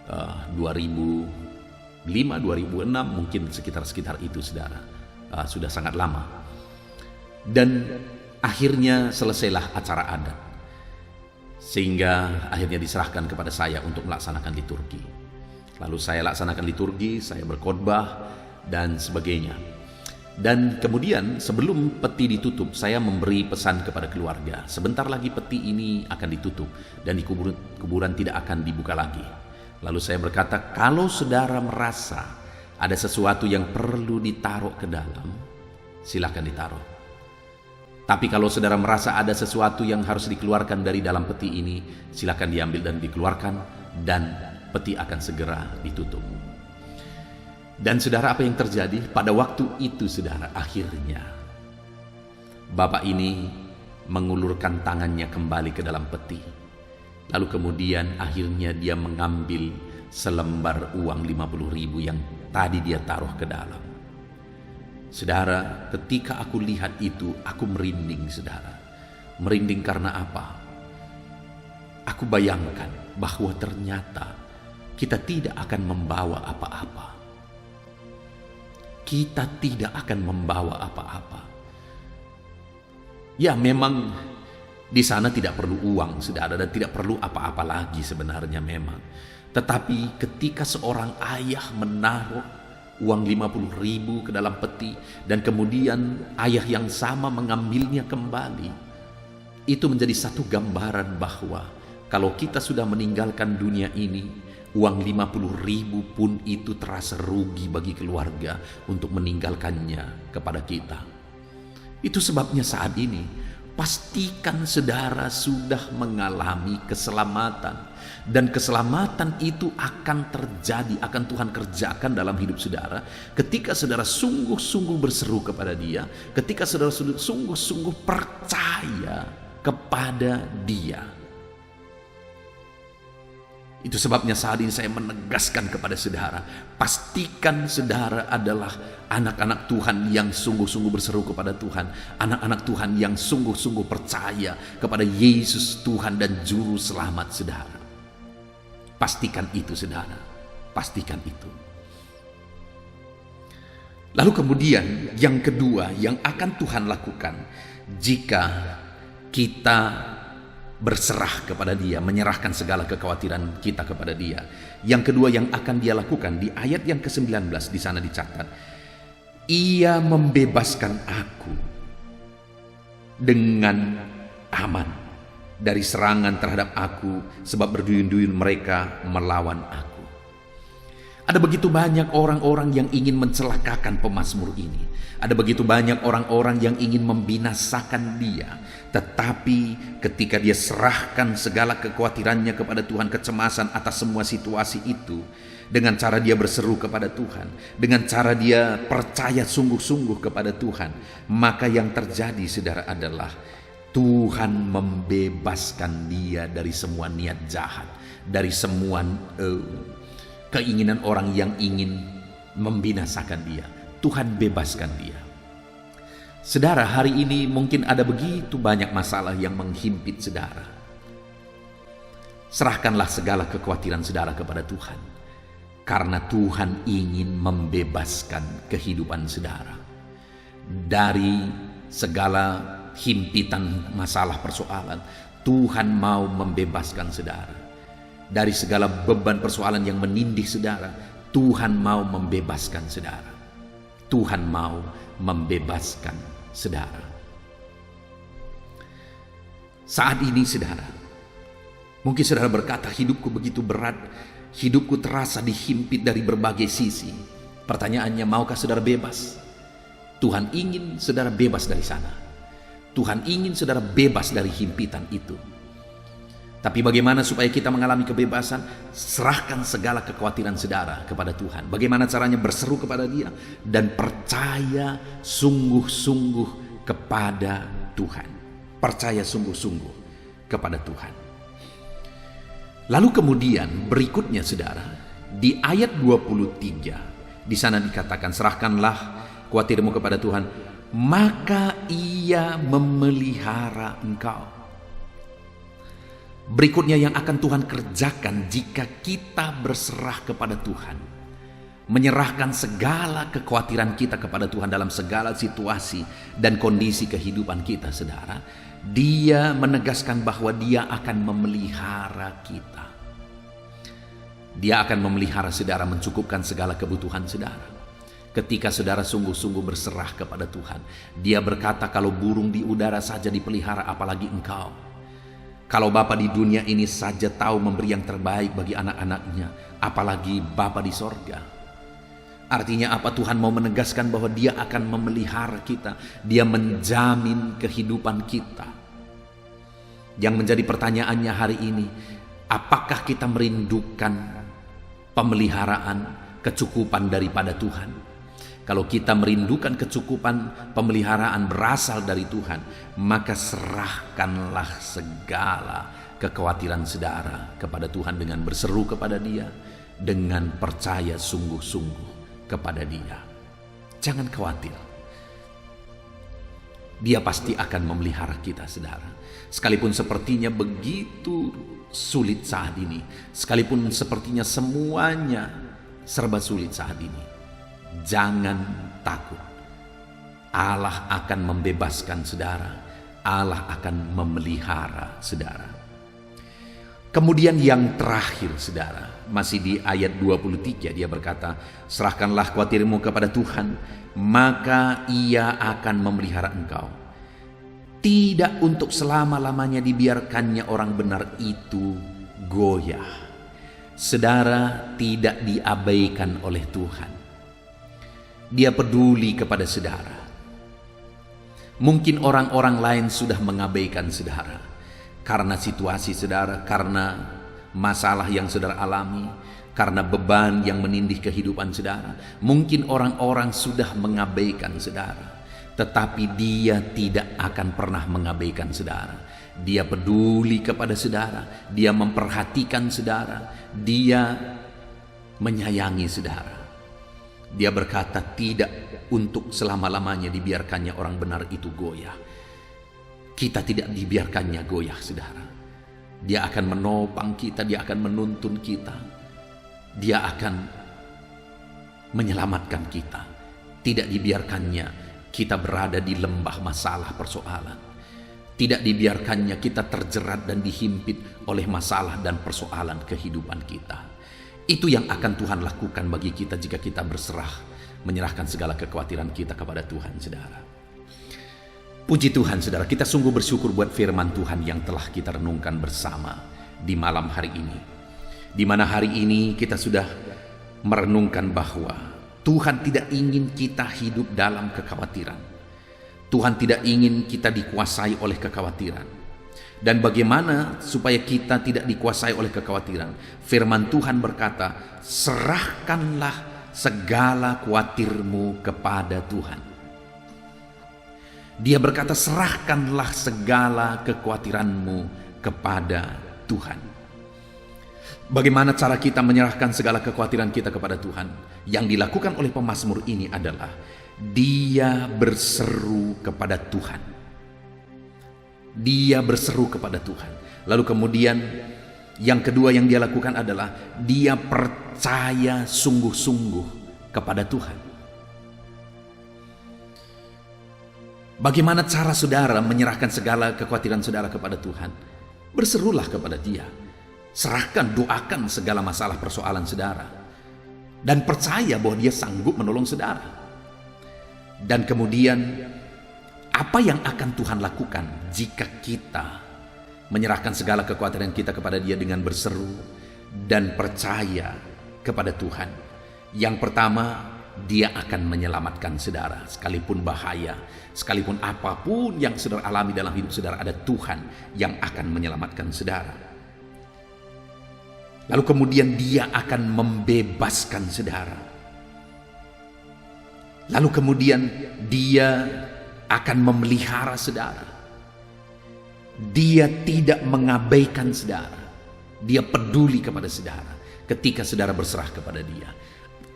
2005, 2006, mungkin sekitar itu saudara. Sudah sangat lama. Dan akhirnya selesailah acara adat, sehingga akhirnya diserahkan kepada saya untuk melaksanakan liturgi. Lalu saya laksanakan liturgi, saya berkhotbah dan sebagainya. Dan kemudian sebelum peti ditutup, saya memberi pesan kepada keluarga, sebentar lagi peti ini akan ditutup dan di kuburan tidak akan dibuka lagi. Lalu saya berkata, kalau saudara merasa ada sesuatu yang perlu ditaruh ke dalam, silakan ditaruh. Tapi kalau saudara merasa ada sesuatu yang harus dikeluarkan dari dalam peti ini, silakan diambil dan dikeluarkan, dan peti akan segera ditutup. Dan saudara, apa yang terjadi? Pada waktu itu saudara, akhirnya bapak ini mengulurkan tangannya kembali ke dalam peti. Lalu kemudian akhirnya dia mengambil selembar uang 50.000 yang tadi dia taruh ke dalam. Saudara, ketika aku lihat itu, aku merinding saudara. Merinding karena apa? Aku bayangkan bahwa ternyata kita tidak akan membawa apa-apa. Kita tidak akan membawa apa-apa. Ya, memang di sana tidak perlu uang, saudara, dan tidak perlu apa-apa lagi sebenarnya memang. Tetapi ketika seorang ayah menaruh uang 50.000 ke dalam peti, dan kemudian ayah yang sama mengambilnya kembali, itu menjadi satu gambaran bahwa kalau kita sudah meninggalkan dunia ini, uang 50.000 pun itu terasa rugi bagi keluarga untuk meninggalkannya kepada kita. Itu sebabnya saat ini pastikan saudara sudah mengalami keselamatan, dan keselamatan itu akan terjadi, akan Tuhan kerjakan dalam hidup saudara ketika saudara sungguh-sungguh berseru kepada Dia, ketika saudara sungguh-sungguh percaya kepada Dia. Itu sebabnya saat ini saya menegaskan kepada saudara, pastikan saudara adalah anak-anak Tuhan yang sungguh-sungguh berseru kepada Tuhan, anak-anak Tuhan yang sungguh-sungguh percaya kepada Yesus Tuhan dan Juru Selamat saudara. Pastikan itu saudara, pastikan itu. Lalu kemudian yang kedua yang akan Tuhan lakukan jika kita berserah kepada Dia, menyerahkan segala kekhawatiran kita kepada Dia. Yang kedua yang akan Dia lakukan di ayat yang ke-19 di sana dicatat, Ia membebaskan aku dengan aman dari serangan terhadap aku, sebab berduyun-duyun mereka melawan aku. Ada begitu banyak orang-orang yang ingin mencelakakan pemazmur ini. Ada begitu banyak orang-orang yang ingin membinasakan dia. Tetapi ketika dia serahkan segala kekhawatirannya kepada Tuhan, kecemasan atas semua situasi itu, dengan cara dia berseru kepada Tuhan, dengan cara dia percaya sungguh-sungguh kepada Tuhan, maka yang terjadi saudara adalah Tuhan membebaskan dia dari semua niat jahat, dari semua keinginan orang yang ingin membinasakan dia. Tuhan bebaskan dia. Saudara, hari ini mungkin ada begitu banyak masalah yang menghimpit saudara. Serahkanlah segala kekhawatiran saudara kepada Tuhan, karena Tuhan ingin membebaskan kehidupan saudara dari segala himpitan masalah persoalan. Tuhan mau membebaskan saudara dari segala beban persoalan yang menindih saudara. Tuhan mau membebaskan saudara. Tuhan mau membebaskan saudara. Saat ini saudara, mungkin saudara berkata, hidupku begitu berat, hidupku terasa dihimpit dari berbagai sisi. Pertanyaannya, maukah saudara bebas? Tuhan ingin saudara bebas dari sana. Tuhan ingin saudara bebas dari himpitan itu. Tapi bagaimana supaya kita mengalami kebebasan? Serahkan segala kekhawatiran saudara kepada Tuhan. Bagaimana caranya? Berseru kepada Dia dan percaya sungguh-sungguh kepada Tuhan. Percaya sungguh-sungguh kepada Tuhan. Lalu kemudian berikutnya saudara, di ayat 23 di sana dikatakan, serahkanlah khawatirmu kepada Tuhan, maka Ia memelihara engkau. Berikutnya yang akan Tuhan kerjakan jika kita berserah kepada Tuhan, menyerahkan segala kekhawatiran kita kepada Tuhan dalam segala situasi dan kondisi kehidupan kita, saudara. Dia menegaskan bahwa Dia akan memelihara kita. Dia akan memelihara saudara, mencukupkan segala kebutuhan saudara. Ketika saudara sungguh-sungguh berserah kepada Tuhan, Dia berkata, kalau burung di udara saja dipelihara, apalagi engkau. Kalau Bapa di dunia ini saja tahu memberi yang terbaik bagi anak-anaknya, apalagi Bapa di sorga. Artinya apa? Tuhan mau menegaskan bahwa Dia akan memelihara kita. Dia menjamin kehidupan kita. Yang menjadi pertanyaannya hari ini, apakah kita merindukan pemeliharaan, kecukupan daripada Tuhan? Kalau kita merindukan kecukupan, pemeliharaan berasal dari Tuhan, maka serahkanlah segala kekhawatiran saudara kepada Tuhan dengan berseru kepada Dia, dengan percaya sungguh-sungguh kepada Dia. Jangan khawatir. Dia pasti akan memelihara kita, saudara. Sekalipun sepertinya begitu sulit saat ini, sekalipun sepertinya semuanya serba sulit saat ini, jangan takut. Allah akan membebaskan saudara. Allah akan memelihara saudara. Kemudian yang terakhir, saudara, masih di ayat 23, dia berkata, serahkanlah khawatirmu kepada Tuhan, maka Ia akan memelihara engkau. Tidak untuk selama-lamanya dibiarkannya orang benar itu goyah. Saudara tidak diabaikan oleh Tuhan. Dia peduli kepada saudara. Mungkin orang-orang lain sudah mengabaikan saudara karena situasi saudara, karena masalah yang saudara alami, karena beban yang menindih kehidupan saudara. Mungkin orang-orang sudah mengabaikan saudara, tetapi Dia tidak akan pernah mengabaikan saudara. Dia peduli kepada saudara, Dia memperhatikan saudara, Dia menyayangi saudara. Dia berkata, tidak untuk selama-lamanya dibiarkannya orang benar itu goyah. Kita tidak dibiarkannya goyah, saudara. Dia akan menopang kita, Dia akan menuntun kita, Dia akan menyelamatkan kita. Tidak dibiarkannya kita berada di lembah masalah persoalan. Tidak dibiarkannya kita terjerat dan dihimpit oleh masalah dan persoalan kehidupan kita. Itu yang akan Tuhan lakukan bagi kita jika kita berserah, menyerahkan segala kekhawatiran kita kepada Tuhan, saudara. Puji Tuhan, saudara, kita sungguh bersyukur buat firman Tuhan yang telah kita renungkan bersama di malam hari ini. Di mana hari ini kita sudah merenungkan bahwa Tuhan tidak ingin kita hidup dalam kekhawatiran. Tuhan tidak ingin kita dikuasai oleh kekhawatiran. Dan bagaimana supaya kita tidak dikuasai oleh kekhawatiran? Firman Tuhan berkata, serahkanlah segala khawatirmu kepada Tuhan. Dia berkata, serahkanlah segala kekhawatiranmu kepada Tuhan. Bagaimana cara kita menyerahkan segala kekhawatiran kita kepada Tuhan? Yang dilakukan oleh pemazmur ini adalah dia berseru kepada Tuhan. Dia berseru kepada Tuhan. Lalu kemudian yang kedua yang dia lakukan adalah dia percaya sungguh-sungguh kepada Tuhan. Bagaimana cara saudara menyerahkan segala kekhawatiran saudara kepada Tuhan? Berserulah kepada Dia. Serahkan, doakan segala masalah persoalan saudara. Dan percaya bahwa Dia sanggup menolong saudara. Dan kemudian apa yang akan Tuhan lakukan jika kita menyerahkan segala kekhawatiran kita kepada Dia dengan berseru dan percaya kepada Tuhan? Yang pertama, Dia akan menyelamatkan saudara. Sekalipun bahaya, sekalipun apapun yang saudara alami dalam hidup saudara, ada Tuhan yang akan menyelamatkan saudara. Lalu kemudian Dia akan membebaskan saudara. Lalu kemudian Dia akan memelihara saudara. Dia tidak mengabaikan saudara. Dia peduli kepada saudara ketika saudara berserah kepada Dia.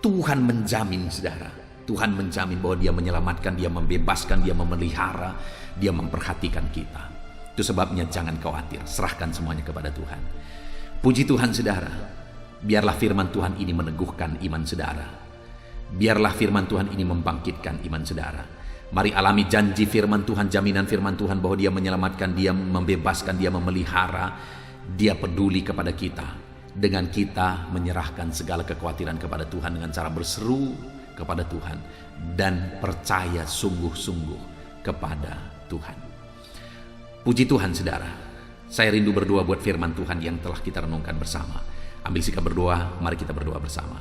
Tuhan menjamin saudara. Tuhan menjamin bahwa Dia menyelamatkan, Dia membebaskan, Dia memelihara, Dia memperhatikan kita. Itu sebabnya jangan khawatir, serahkan semuanya kepada Tuhan. Puji Tuhan saudara, biarlah firman Tuhan ini meneguhkan iman saudara. Biarlah firman Tuhan ini membangkitkan iman saudara. Mari alami janji firman Tuhan, jaminan firman Tuhan bahwa Dia menyelamatkan, Dia membebaskan, Dia memelihara, Dia peduli kepada kita. Dengan kita menyerahkan segala kekhawatiran kepada Tuhan dengan cara berseru kepada Tuhan dan percaya sungguh-sungguh kepada Tuhan. Puji Tuhan saudara, saya rindu berdoa buat firman Tuhan yang telah kita renungkan bersama. Ambil sikap berdoa, mari kita berdoa bersama.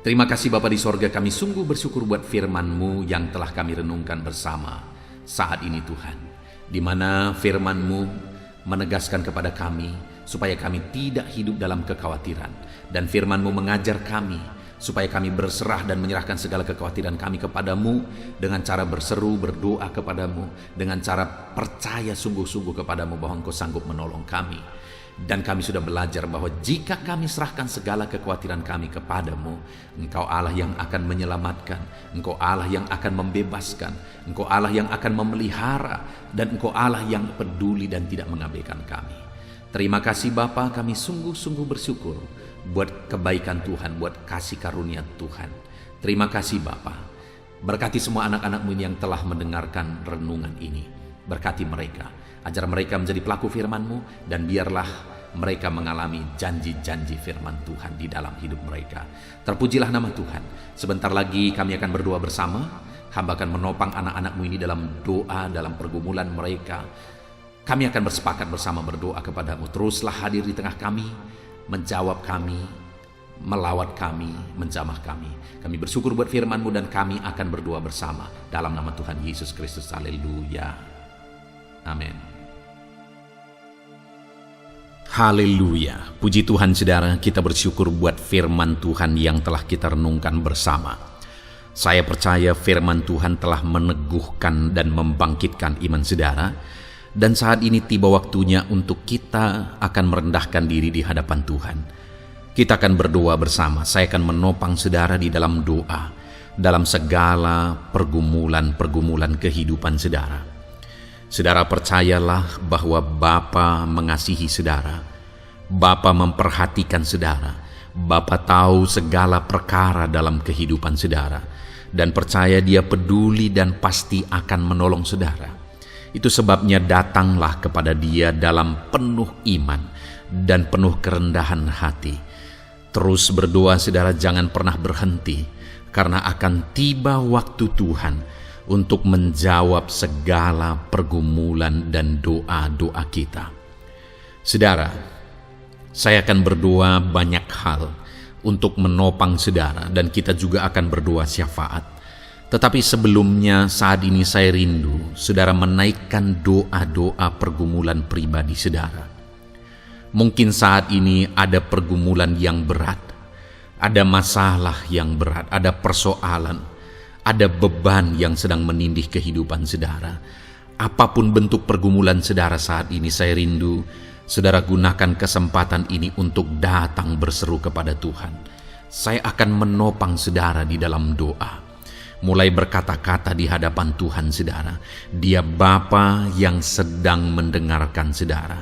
Terima kasih Bapa di sorga, kami sungguh bersyukur buat firman-Mu yang telah kami renungkan bersama saat ini Tuhan. Di mana firman-Mu menegaskan kepada kami supaya kami tidak hidup dalam kekhawatiran. Dan firman-Mu mengajar kami supaya kami berserah dan menyerahkan segala kekhawatiran kami kepadamu dengan cara berseru, berdoa kepadamu, dengan cara percaya sungguh-sungguh kepadamu bahwa Engkau sanggup menolong kami. Dan kami sudah belajar bahwa jika kami serahkan segala kekhawatiran kami kepadamu, Engkau Allah yang akan menyelamatkan, Engkau Allah yang akan membebaskan, Engkau Allah yang akan memelihara, dan Engkau Allah yang peduli dan tidak mengabaikan kami. Terima kasih Bapa, kami sungguh-sungguh bersyukur buat kebaikan Tuhan, buat kasih karunia Tuhan. Terima kasih Bapa. Berkati semua anak-anak-Mu yang telah mendengarkan renungan ini. Berkati mereka, ajar mereka menjadi pelaku firman-Mu, dan biarlah mereka mengalami janji-janji firman Tuhan di dalam hidup mereka. Terpujilah nama Tuhan. Sebentar lagi kami akan berdoa bersama. Hamba akan menopang anak-anak-Mu ini dalam doa, dalam pergumulan mereka. Kami akan bersepakat bersama berdoa kepadamu. Teruslah hadir di tengah kami, menjawab kami, melawat kami, menjamah kami. Kami bersyukur buat firman-Mu dan kami akan berdoa bersama dalam nama Tuhan Yesus Kristus. Haleluya. Amin. Haleluya. Puji Tuhan saudara, kita bersyukur buat firman Tuhan yang telah kita renungkan bersama. Saya percaya firman Tuhan telah meneguhkan dan membangkitkan iman saudara. Dan saat ini tiba waktunya untuk kita akan merendahkan diri di hadapan Tuhan. Kita akan berdoa bersama. Saya akan menopang saudara di dalam doa, dalam segala pergumulan-pergumulan kehidupan saudara. Saudara percayalah bahwa Bapa mengasihi saudara. Bapa memperhatikan saudara. Bapa tahu segala perkara dalam kehidupan saudara. Dan percaya Dia peduli dan pasti akan menolong saudara. Itu sebabnya datanglah kepada Dia dalam penuh iman dan penuh kerendahan hati. Terus berdoa saudara, jangan pernah berhenti, karena akan tiba waktu Tuhan untuk menjawab segala pergumulan dan doa-doa kita. Saudara, saya akan berdoa banyak hal untuk menopang saudara, dan kita juga akan berdoa syafaat. Tetapi sebelumnya saat ini saya rindu saudara menaikkan doa-doa pergumulan pribadi saudara. Mungkin saat ini ada pergumulan yang berat, ada masalah yang berat, ada persoalan, ada beban yang sedang menindih kehidupan saudara. Apapun bentuk pergumulan saudara saat ini, saya rindu saudara gunakan kesempatan ini untuk datang berseru kepada Tuhan. Saya akan menopang saudara di dalam doa. Mulai berkata-kata di hadapan Tuhan saudara. Dia Bapa yang sedang mendengarkan saudara.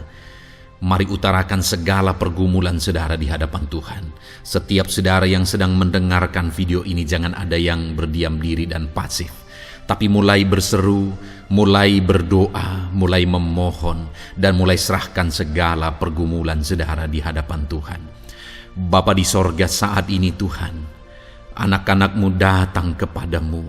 Mari utarakan segala pergumulan saudara di hadapan Tuhan. Setiap saudara yang sedang mendengarkan video ini, jangan ada yang berdiam diri dan pasif, tapi mulai berseru, mulai berdoa, mulai memohon, dan mulai serahkan segala pergumulan saudara di hadapan Tuhan. Bapa di sorga, saat ini Tuhan, anak-anak-Mu datang kepadamu.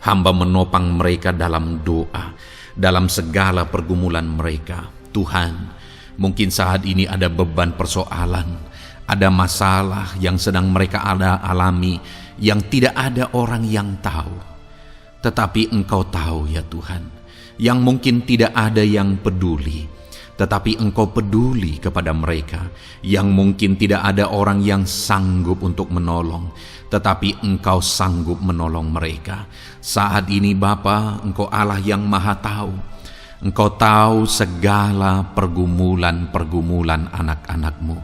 Hamba menopang mereka dalam doa, dalam segala pergumulan mereka. Tuhan, mungkin saat ini ada beban persoalan, ada masalah yang sedang mereka alami, yang tidak ada orang yang tahu. Tetapi Engkau tahu ya Tuhan, yang mungkin tidak ada yang peduli. Tetapi Engkau peduli kepada mereka, yang mungkin tidak ada orang yang sanggup untuk menolong, tetapi Engkau sanggup menolong mereka. Saat ini Bapa, Engkau Allah yang Maha Tahu. Engkau tahu segala pergumulan-pergumulan anak-anak-Mu.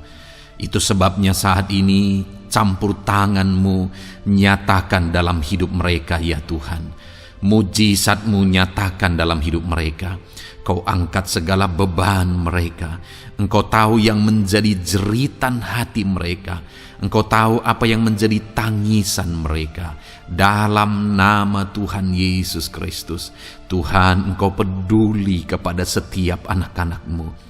Itu sebabnya saat ini campur tangan-Mu nyatakan dalam hidup mereka ya Tuhan. Mujizat-Mu nyatakan dalam hidup mereka. Kau angkat segala beban mereka. Engkau tahu yang menjadi jeritan hati mereka. Engkau tahu apa yang menjadi tangisan mereka. Dalam nama Tuhan Yesus Kristus, Tuhan, Engkau peduli kepada setiap anak-anak-Mu.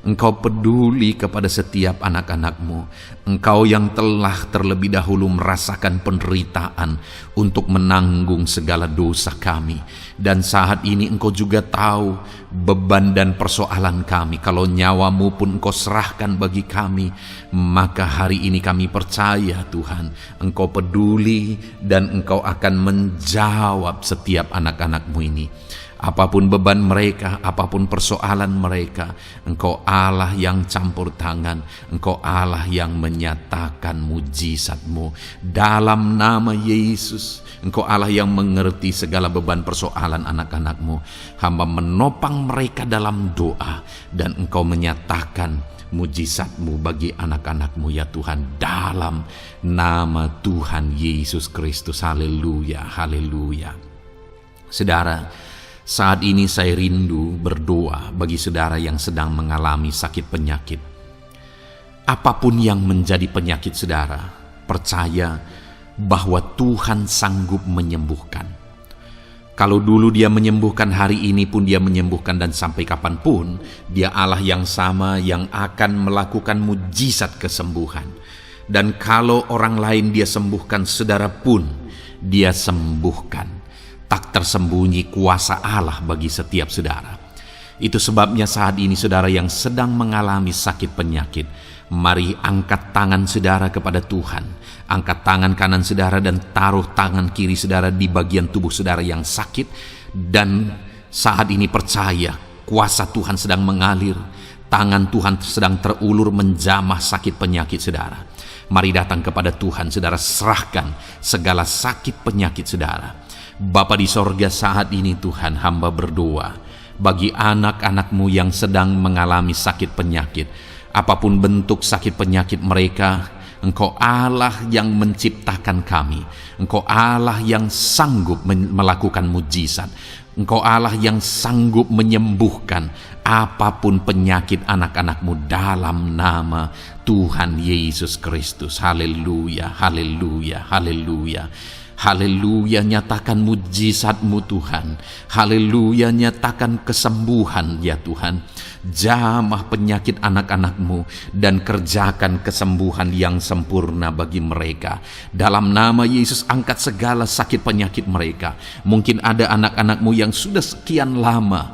Engkau peduli kepada setiap anak-anak-Mu. Engkau yang telah terlebih dahulu merasakan penderitaan untuk menanggung segala dosa kami. Dan saat ini Engkau juga tahu beban dan persoalan kami. Kalau nyawa-Mu pun Engkau serahkan bagi kami, maka hari ini kami percaya Tuhan, Engkau peduli dan Engkau akan menjawab setiap anak-anak-Mu ini. Apapun beban mereka, apapun persoalan mereka, Engkau Allah yang campur tangan, Engkau Allah yang menyatakan mujizat-Mu. Dalam nama Yesus, Engkau Allah yang mengerti segala beban persoalan anak-anak-Mu. Hamba menopang mereka dalam doa, dan Engkau menyatakan mujizat-Mu bagi anak-anak-Mu ya Tuhan, dalam nama Tuhan Yesus Kristus. Haleluya, haleluya. Saudara, saat ini saya rindu berdoa bagi saudara yang sedang mengalami sakit penyakit. Apapun yang menjadi penyakit saudara, percaya bahwa Tuhan sanggup menyembuhkan. Kalau dulu Dia menyembuhkan, hari ini pun Dia menyembuhkan, dan sampai kapanpun Dia Allah yang sama yang akan melakukan mujizat kesembuhan. Dan kalau orang lain Dia sembuhkan, saudara pun Dia sembuhkan. Tak tersembunyi kuasa Allah bagi setiap saudara. Itu sebabnya saat ini saudara yang sedang mengalami sakit penyakit, mari angkat tangan saudara kepada Tuhan. Angkat tangan kanan saudara dan taruh tangan kiri saudara di bagian tubuh saudara yang sakit. Dan saat ini percaya kuasa Tuhan sedang mengalir. Tangan Tuhan sedang terulur menjamah sakit penyakit saudara. Mari datang kepada Tuhan saudara, serahkan segala sakit penyakit saudara. Bapa di sorga, saat ini Tuhan, hamba berdoa bagi anak-anak-Mu yang sedang mengalami sakit penyakit. Apapun bentuk sakit penyakit mereka, Engkau Allah yang menciptakan kami. Engkau Allah yang sanggup melakukan mujizat. Engkau Allah yang sanggup menyembuhkan apapun penyakit anak-anak-Mu dalam nama Tuhan Yesus Kristus. Haleluya, haleluya, haleluya. Haleluya, nyatakan mujizat-Mu Tuhan. Haleluya, nyatakan kesembuhan ya Tuhan. Jamah penyakit anak-anak-Mu dan kerjakan kesembuhan yang sempurna bagi mereka. Dalam nama Yesus, angkat segala sakit penyakit mereka. Mungkin ada anak-anak-Mu yang sudah sekian lama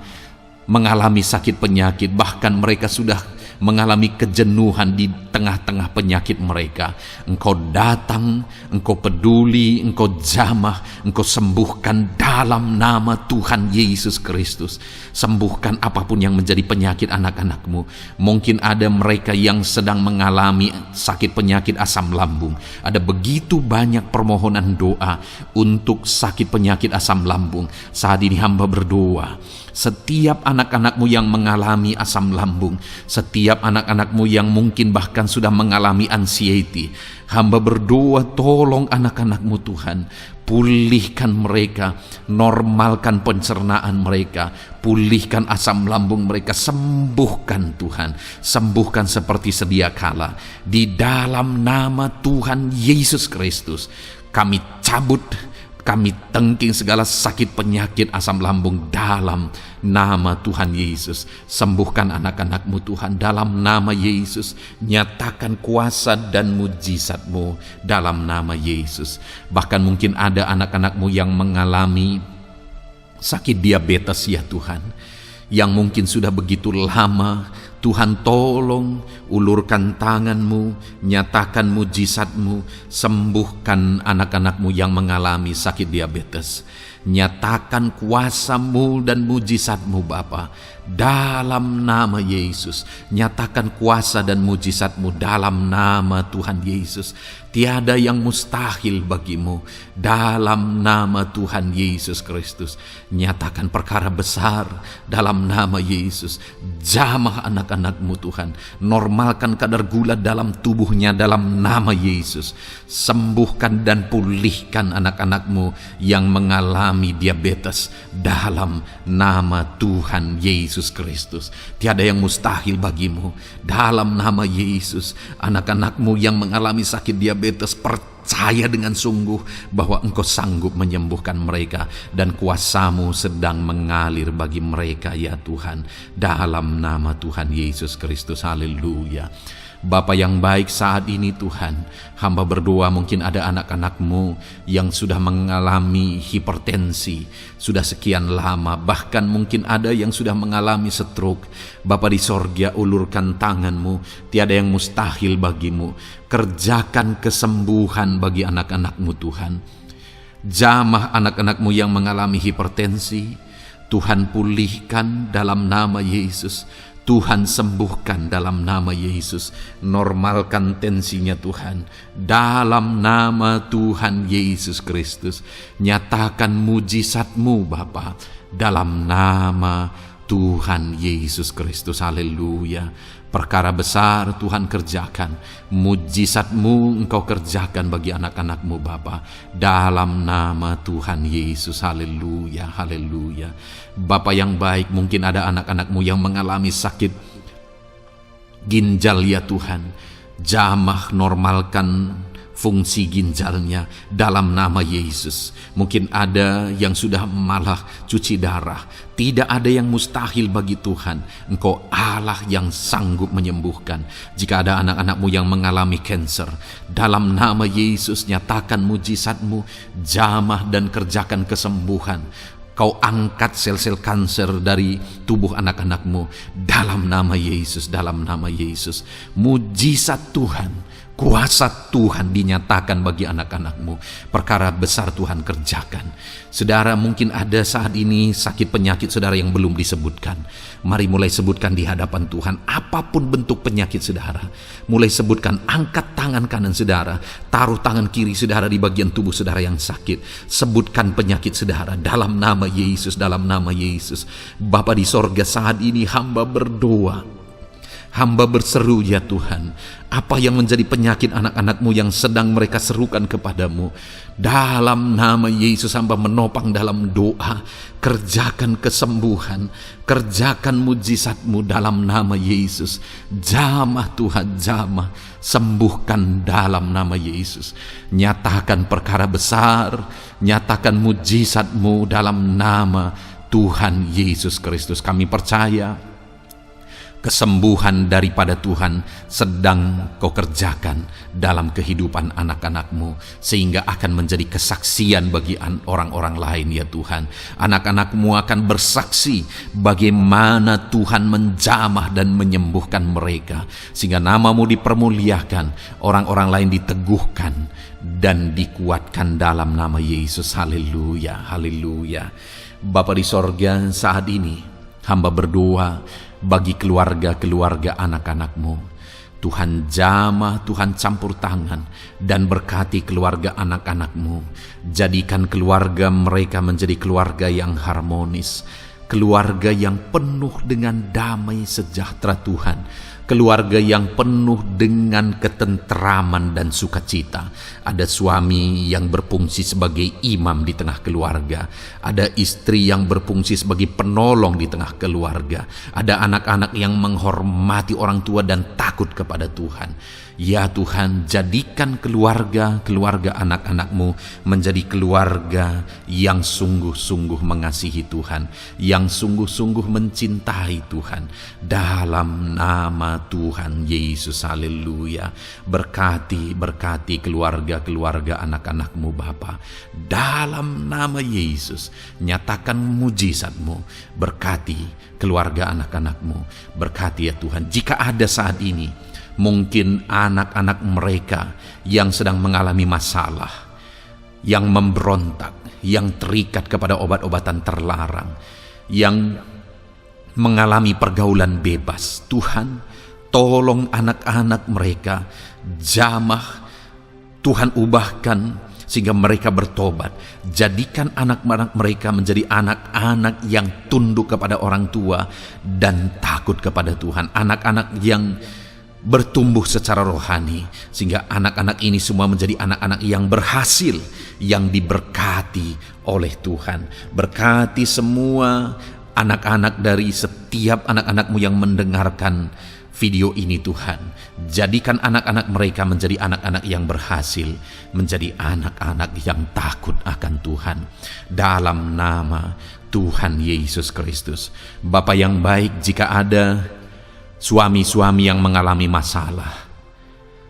mengalami sakit penyakit, bahkan mereka sudah mengalami kejenuhan di tengah-tengah penyakit mereka. Engkau datang, Engkau peduli, Engkau jamah, Engkau sembuhkan dalam nama Tuhan Yesus Kristus. Sembuhkan apapun yang menjadi penyakit anak-anak-Mu. Mungkin ada mereka yang sedang mengalami sakit penyakit asam lambung. Ada begitu banyak permohonan doa untuk sakit penyakit asam lambung. Saat ini hamba berdoa, setiap anak-anak-Mu yang mengalami asam lambung, setiap anak-anak-Mu yang mungkin bahkan sudah mengalami anxiety, hamba berdoa, tolong anak-anak-Mu Tuhan, pulihkan mereka, normalkan pencernaan mereka, pulihkan asam lambung mereka, sembuhkan Tuhan, sembuhkan seperti sedia kala. Di dalam nama Tuhan Yesus Kristus, kami cabut, kami tengking segala sakit penyakit asam lambung dalam nama Tuhan Yesus. Sembuhkan anak-anak-Mu Tuhan dalam nama Yesus. Nyatakan kuasa dan mujizat-Mu dalam nama Yesus. Bahkan mungkin ada anak-anak-Mu yang mengalami sakit diabetes ya Tuhan, yang mungkin sudah begitu lama. Tuhan, tolong ulurkan tangan-Mu, nyatakan mujizat-Mu, sembuhkan anak-anak-Mu yang mengalami sakit diabetes. Nyatakan kuasa-Mu dan mujizat-Mu Bapa dalam nama Yesus. Nyatakan kuasa dan mujizat-Mu dalam nama Tuhan Yesus. Tiada yang mustahil bagi-Mu dalam nama Tuhan Yesus Kristus. Nyatakan perkara besar dalam nama Yesus. Jamah anak-anak-Mu Tuhan. Normalkan kadar gula dalam tubuhnya dalam nama Yesus. Sembuhkan dan pulihkan anak-anak-Mu yang mengalami mengalami diabetes dalam nama Tuhan Yesus Kristus. Tiada yang mustahil bagimu dalam nama Yesus. Anak-anakmu yang mengalami sakit diabetes, percaya dengan sungguh bahwa Engkau sanggup menyembuhkan mereka, dan kuasa-Mu sedang mengalir bagi mereka ya Tuhan, dalam nama Tuhan Yesus Kristus. Haleluya. Bapa yang baik, saat ini Tuhan, hamba berdoa, mungkin ada anak-anak-Mu yang sudah mengalami hipertensi sudah sekian lama, bahkan mungkin ada yang sudah mengalami stroke. Bapa di sorga, ulurkan tangan-Mu, tiada yang mustahil bagi-Mu. Kerjakan kesembuhan bagi anak-anak-Mu Tuhan. Jamah anak-anak-Mu yang mengalami hipertensi, Tuhan pulihkan dalam nama Yesus. Tuhan sembuhkan dalam nama Yesus. Normalkan tensinya Tuhan dalam nama Tuhan Yesus Kristus. Nyatakan mujizat-Mu Bapa dalam nama Tuhan Yesus Kristus. Haleluya. Perkara besar Tuhan kerjakan, mujizat-Mu Engkau kerjakan bagi anak-anak-Mu Bapa, dalam nama Tuhan Yesus. Haleluya, haleluya. Bapa yang baik, mungkin ada anak-anak-Mu yang mengalami sakit ginjal ya Tuhan. Jamah normalkan fungsi ginjalnya dalam nama Yesus. Mungkin ada yang sudah malah cuci darah. Tidak ada yang mustahil bagi Tuhan. Engkau Allah yang sanggup menyembuhkan. Jika ada anak-anak-Mu yang mengalami kanker, dalam nama Yesus nyatakan mujizat-Mu, jamah dan kerjakan kesembuhan. Kau angkat sel-sel kanker dari tubuh anak-anak-Mu dalam nama Yesus, dalam nama Yesus. Mujizat Tuhan, kuasa Tuhan dinyatakan bagi anak-anak-Mu. Perkara besar Tuhan kerjakan. Saudara, mungkin ada saat ini sakit penyakit saudara yang belum disebutkan. Mari mulai sebutkan di hadapan Tuhan. Apapun bentuk penyakit saudara, mulai sebutkan. Angkat tangan kanan saudara, taruh tangan kiri saudara di bagian tubuh saudara yang sakit. Sebutkan penyakit saudara dalam nama Yesus, dalam nama Yesus. Bapa di sorga, saat ini hamba berdoa, hamba berseru ya Tuhan, apa yang menjadi penyakit anak-anak-Mu yang sedang mereka serukan kepadamu, dalam nama Yesus hamba menopang dalam doa. Kerjakan kesembuhan, kerjakan mujizat-Mu dalam nama Yesus. Jamah Tuhan, jamah, sembuhkan dalam nama Yesus. Nyatakan perkara besar, nyatakan mujizat-Mu dalam nama Tuhan Yesus Kristus. Kami percaya kesembuhan daripada Tuhan sedang Kau kerjakan dalam kehidupan anak-anak-Mu, sehingga akan menjadi kesaksian bagi orang-orang lain ya Tuhan. Anak-anak-Mu akan bersaksi bagaimana Tuhan menjamah dan menyembuhkan mereka, sehingga nama-Mu dipermuliakan, orang-orang lain diteguhkan dan dikuatkan dalam nama Yesus. Haleluya, haleluya. Bapa di sorga, saat ini hamba berdoa bagi keluarga-keluarga anak-anak-Mu. Tuhan jamah, Tuhan campur tangan dan berkati keluarga anak-anak-Mu. Jadikan keluarga mereka menjadi keluarga yang harmonis, keluarga yang penuh dengan damai sejahtera Tuhan, keluarga yang penuh dengan ketenteraman dan sukacita. Ada suami yang berfungsi sebagai imam di tengah keluarga, ada istri yang berfungsi sebagai penolong di tengah keluarga, ada anak-anak yang menghormati orang tua dan takut kepada Tuhan. Ya Tuhan, jadikan keluarga anak-anak-Mu menjadi keluarga yang sungguh-sungguh mengasihi Tuhan, yang sungguh-sungguh mencintai Tuhan, dalam nama Tuhan Yesus. Haleluya. Berkati keluarga anak-anak-Mu Bapa, dalam nama Yesus. Nyatakan mujizat-Mu, berkati keluarga anak-anak-Mu, berkati ya Tuhan. Jika ada saat ini mungkin anak-anak mereka yang sedang mengalami masalah, yang memberontak, yang terikat kepada obat-obatan terlarang, yang mengalami pergaulan bebas, Tuhan, tolong anak-anak mereka, jamah, Tuhan ubahkan sehingga mereka bertobat. Jadikan anak-anak mereka menjadi anak-anak yang tunduk kepada orang tua dan takut kepada Tuhan. Anak-anak yang bertumbuh secara rohani, sehingga anak-anak ini semua menjadi anak-anak yang berhasil, yang diberkati oleh Tuhan. Berkati semua anak-anak dari setiap anak-anak-Mu yang mendengarkan video ini Tuhan. Jadikan anak-anak mereka menjadi anak-anak yang berhasil, menjadi anak-anak yang takut akan Tuhan. Dalam nama Tuhan Yesus Kristus. Bapa yang baik, jika ada suami-suami yang mengalami masalah,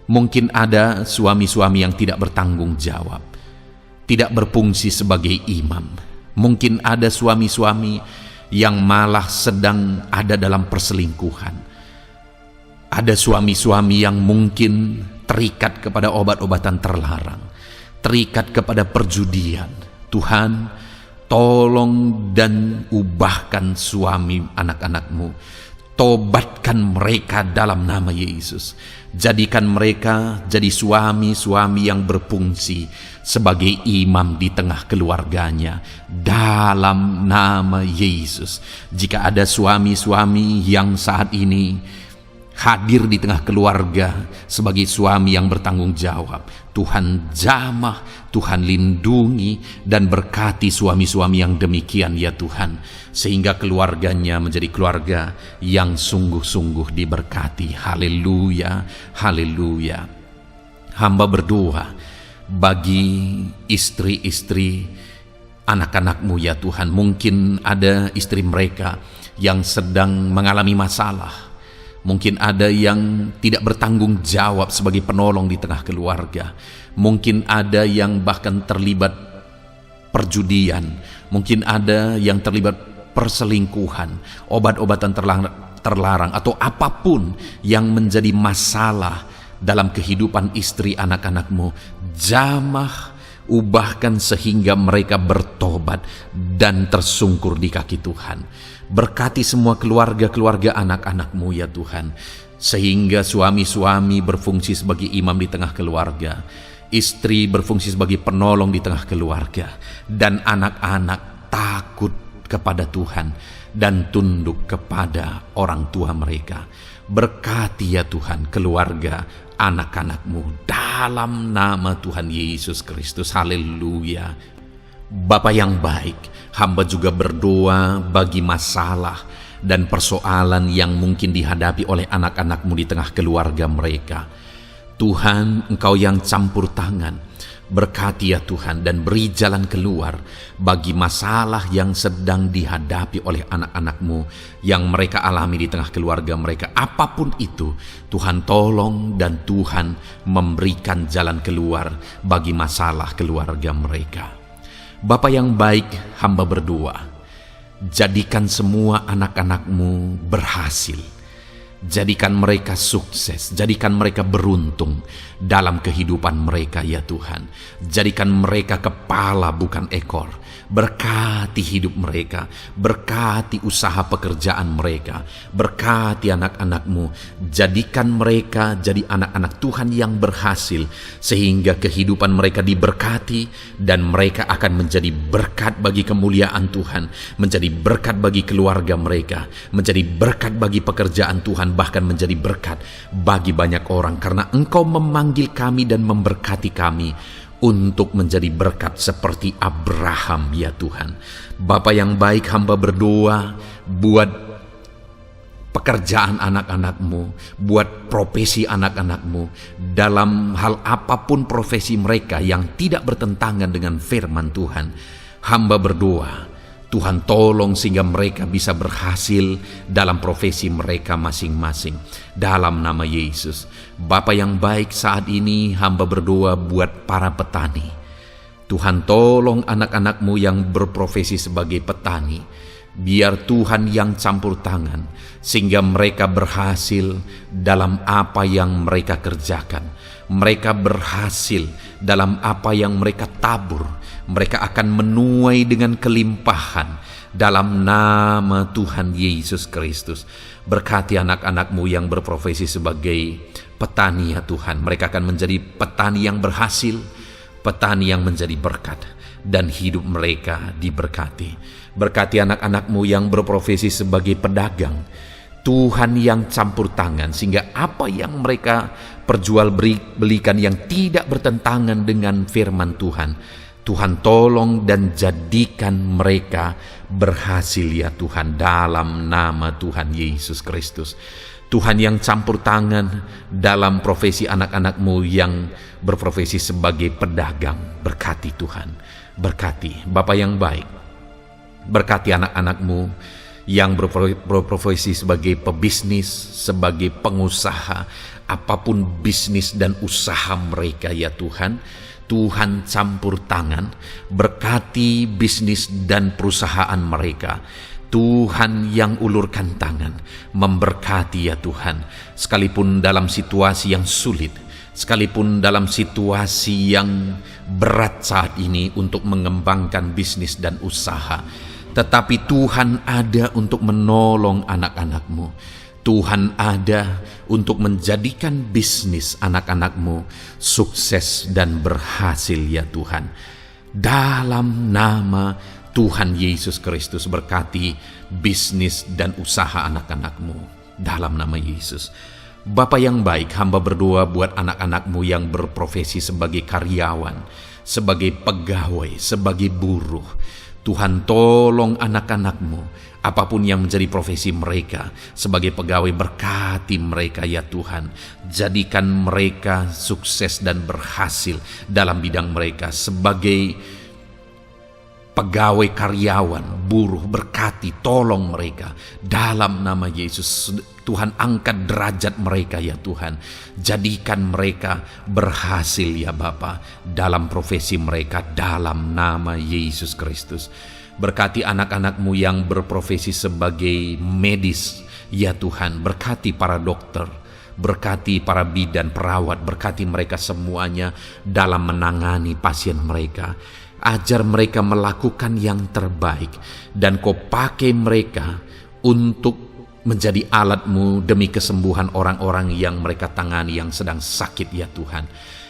mungkin ada suami-suami yang tidak bertanggung jawab, tidak berfungsi sebagai imam. Mungkin ada suami-suami yang malah sedang ada dalam perselingkuhan. Ada suami-suami yang mungkin terikat kepada obat-obatan terlarang, terikat kepada perjudian. Tuhan, tolong dan ubahkan suami anak-anak-Mu. Tobatkan mereka dalam nama Yesus. Jadikan mereka jadi suami-suami yang berfungsi sebagai imam di tengah keluarganya, dalam nama Yesus. Jika ada suami-suami yang saat ini hadir di tengah keluarga sebagai suami yang bertanggung jawab, Tuhan jamah, Tuhan lindungi dan berkati suami-suami yang demikian ya Tuhan, sehingga keluarganya menjadi keluarga yang sungguh-sungguh diberkati. Haleluya, haleluya. Hamba berdoa bagi istri-istri anak-anak-Mu ya Tuhan. Mungkin ada istri mereka yang sedang mengalami masalah. Mungkin ada yang tidak bertanggung jawab sebagai penolong di tengah keluarga. Mungkin ada yang bahkan terlibat perjudian. Mungkin ada yang terlibat perselingkuhan, obat-obatan terlarang, atau apapun yang menjadi masalah dalam kehidupan istri anak-anak-Mu. Jamah, ubahkan sehingga mereka bertobat dan tersungkur di kaki Tuhan. Berkati semua keluarga-keluarga anak-anak-Mu ya Tuhan, sehingga suami-suami berfungsi sebagai imam di tengah keluarga, istri berfungsi sebagai penolong di tengah keluarga, dan anak-anak takut kepada Tuhan dan tunduk kepada orang tua mereka. Berkati ya Tuhan keluarga anak-anak-Mu dalam nama Tuhan Yesus Kristus. Haleluya. Bapa yang baik, hamba juga berdoa bagi masalah dan persoalan yang mungkin dihadapi oleh anak-anak-Mu di tengah keluarga mereka. Tuhan, Engkau yang campur tangan, berkati ya Tuhan dan beri jalan keluar bagi masalah yang sedang dihadapi oleh anak-anak-Mu yang mereka alami di tengah keluarga mereka. Apapun itu, Tuhan tolong dan Tuhan memberikan jalan keluar bagi masalah keluarga mereka. Bapa yang baik, hamba berdoa, jadikan semua anak-anak-Mu berhasil. Jadikan mereka sukses, jadikan mereka beruntung dalam kehidupan mereka ya Tuhan. Jadikan mereka kepala bukan ekor. Berkati hidup mereka, berkati usaha pekerjaan mereka, berkati anak-anak-Mu. Jadikan mereka jadi anak-anak Tuhan yang berhasil, sehingga kehidupan mereka diberkati dan mereka akan menjadi berkat bagi kemuliaan Tuhan, menjadi berkat bagi keluarga mereka, menjadi berkat bagi pekerjaan Tuhan, bahkan menjadi berkat bagi banyak orang, karena Engkau memanggil kami dan memberkati kami untuk menjadi berkat seperti Abraham ya Tuhan. Bapa yang baik, hamba berdoa buat pekerjaan anak-anak-Mu, buat profesi anak-anak-Mu, dalam hal apapun profesi mereka yang tidak bertentangan dengan firman Tuhan. Hamba berdoa Tuhan tolong sehingga mereka bisa berhasil dalam profesi mereka masing-masing. Dalam nama Yesus. Bapa yang baik, saat ini hamba berdoa buat para petani. Tuhan tolong anak-anak-Mu yang berprofesi sebagai petani. Biar Tuhan yang campur tangan sehingga mereka berhasil dalam apa yang mereka kerjakan. Mereka berhasil dalam apa yang mereka tabur. Mereka akan menuai dengan kelimpahan dalam nama Tuhan Yesus Kristus. Berkati anak-anak-Mu yang berprofesi sebagai petani ya Tuhan. Mereka akan menjadi petani yang berhasil, petani yang menjadi berkat, dan hidup mereka diberkati. Berkati anak-anak-Mu yang berprofesi sebagai pedagang. Tuhan yang campur tangan, sehingga apa yang mereka perjualbelikan yang tidak bertentangan dengan firman Tuhan, Tuhan tolong dan jadikan mereka berhasil ya Tuhan, dalam nama Tuhan Yesus Kristus. Tuhan yang campur tangan dalam profesi anak-anak-Mu yang berprofesi sebagai pedagang, berkati Tuhan, berkati Bapa yang baik, berkati anak-anak-Mu yang berprofesi sebagai pebisnis, sebagai pengusaha, apapun bisnis dan usaha mereka ya Tuhan, Tuhan campur tangan, berkati bisnis dan perusahaan mereka. Tuhan yang ulurkan tangan, memberkati ya Tuhan, sekalipun dalam situasi yang sulit, sekalipun dalam situasi yang berat saat ini untuk mengembangkan bisnis dan usaha, tetapi Tuhan ada untuk menolong anak-anak-Mu. Tuhan ada untuk menjadikan bisnis anak-anak-Mu sukses dan berhasil ya Tuhan. Dalam nama Tuhan Yesus Kristus, berkati bisnis dan usaha anak-anak-Mu. Dalam nama Yesus. Bapa yang baik, hamba berdoa buat anak-anak-Mu yang berprofesi sebagai karyawan, sebagai pegawai, sebagai buruh. Tuhan tolong anak-anak-Mu, apapun yang menjadi profesi mereka, sebagai pegawai berkati mereka ya Tuhan. Jadikan mereka sukses dan berhasil dalam bidang mereka. Sebagai pegawai karyawan, buruh, berkati, tolong mereka. Dalam nama Yesus, Tuhan angkat derajat mereka ya Tuhan. Jadikan mereka berhasil ya Bapa dalam profesi mereka, dalam nama Yesus Kristus. Berkati anak-anak-Mu yang berprofesi sebagai medis ya Tuhan. Berkati para dokter, berkati para bidan, perawat, berkati mereka semuanya dalam menangani pasien mereka. Ajar mereka melakukan yang terbaik, dan Kau pakai mereka untuk menjadi alat-Mu demi kesembuhan orang-orang yang mereka tangani yang sedang sakit ya Tuhan.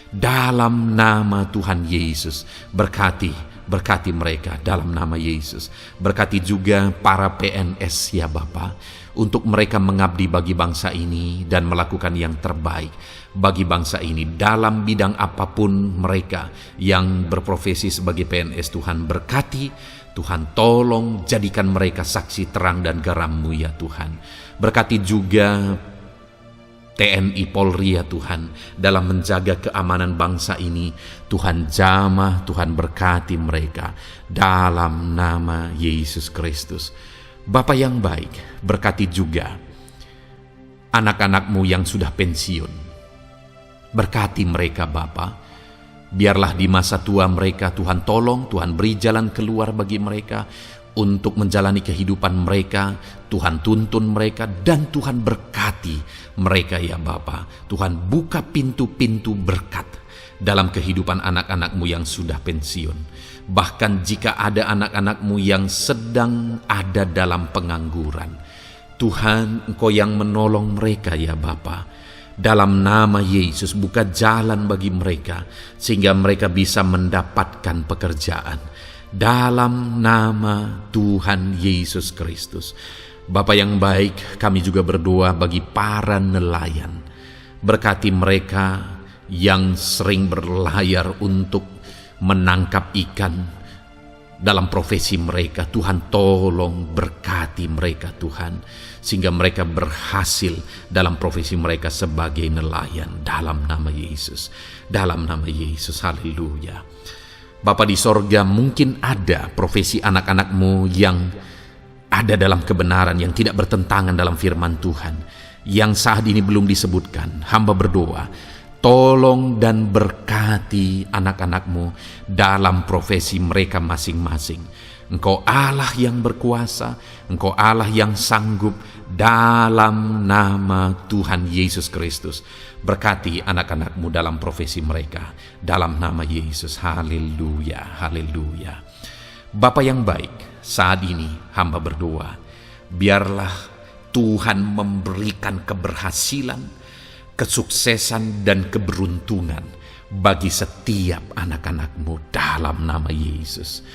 Dalam nama Tuhan Yesus, berkati mereka dalam nama Yesus. Berkati juga para PNS ya Bapa, untuk mereka mengabdi bagi bangsa ini dan melakukan yang terbaik bagi bangsa ini dalam bidang apapun mereka yang berprofesi sebagai PNS. Tuhan berkati, Tuhan tolong jadikan mereka saksi terang dan garam-Mu ya Tuhan. Berkati juga TNI Polri ya Tuhan, dalam menjaga keamanan bangsa ini. Tuhan jamah, Tuhan berkati mereka dalam nama Yesus Kristus. Bapa yang baik, berkati juga anak-anak-Mu yang sudah pensiun. Berkati mereka Bapa. Biarlah di masa tua mereka Tuhan tolong, Tuhan beri jalan keluar bagi mereka untuk menjalani kehidupan mereka. Tuhan tuntun mereka dan Tuhan berkati mereka ya Bapa. Tuhan buka pintu-pintu berkat dalam kehidupan anak-anak-Mu yang sudah pensiun. Bahkan jika ada anak-anak-Mu yang sedang ada dalam pengangguran, Tuhan Engkau yang menolong mereka ya Bapa. Dalam nama Yesus, buka jalan bagi mereka sehingga mereka bisa mendapatkan pekerjaan. Dalam nama Tuhan Yesus Kristus. Bapa yang baik, kami juga berdoa bagi para nelayan. Berkati mereka yang sering berlayar untuk menangkap ikan dalam profesi mereka. Tuhan tolong berkati mereka Tuhan, sehingga mereka berhasil dalam profesi mereka sebagai nelayan. Dalam nama Yesus, dalam nama Yesus, haleluya. Bapa di sorga, mungkin ada profesi anak-anak-Mu yang ada dalam kebenaran, yang tidak bertentangan dalam firman Tuhan, yang saat ini belum disebutkan. Hamba berdoa, tolong dan berkati anak-anak-Mu dalam profesi mereka masing-masing. Engkau Allah yang berkuasa, Engkau Allah yang sanggup, dalam nama Tuhan Yesus Kristus. Berkati anak-anak-Mu dalam profesi mereka, dalam nama Yesus. Haleluya, haleluya. Bapa yang baik, saat ini hamba berdoa, biarlah Tuhan memberikan keberhasilan, kesuksesan dan keberuntungan bagi setiap anak-anak-Mu dalam nama Yesus.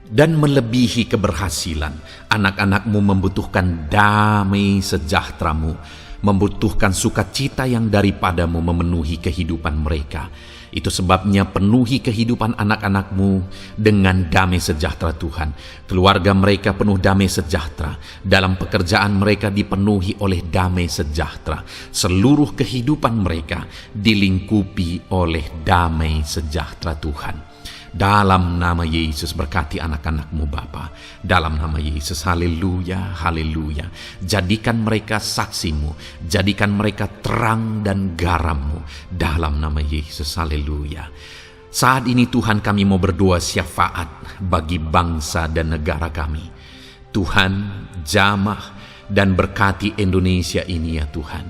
dan melebihi keberhasilan. Anak-anakmu membutuhkan damai sejahtera-Mu, membutuhkan sukacita yang daripadamu memenuhi kehidupan mereka. Itu sebabnya penuhi kehidupan anak-anakmu dengan damai sejahtera Tuhan. Keluarga mereka penuh damai sejahtera. Dalam pekerjaan mereka dipenuhi oleh damai sejahtera. Seluruh kehidupan mereka dilingkupi oleh damai sejahtera Tuhan. Dalam nama Yesus berkati anak-anakmu Bapa. Dalam nama Yesus, haleluya, haleluya. Jadikan mereka saksimu, jadikan mereka terang dan garammu. Dalam nama Yesus, haleluya. Saat ini Tuhan, kami mau berdoa syafaat bagi bangsa dan negara kami. Tuhan, jamah dan berkati Indonesia ini ya Tuhan.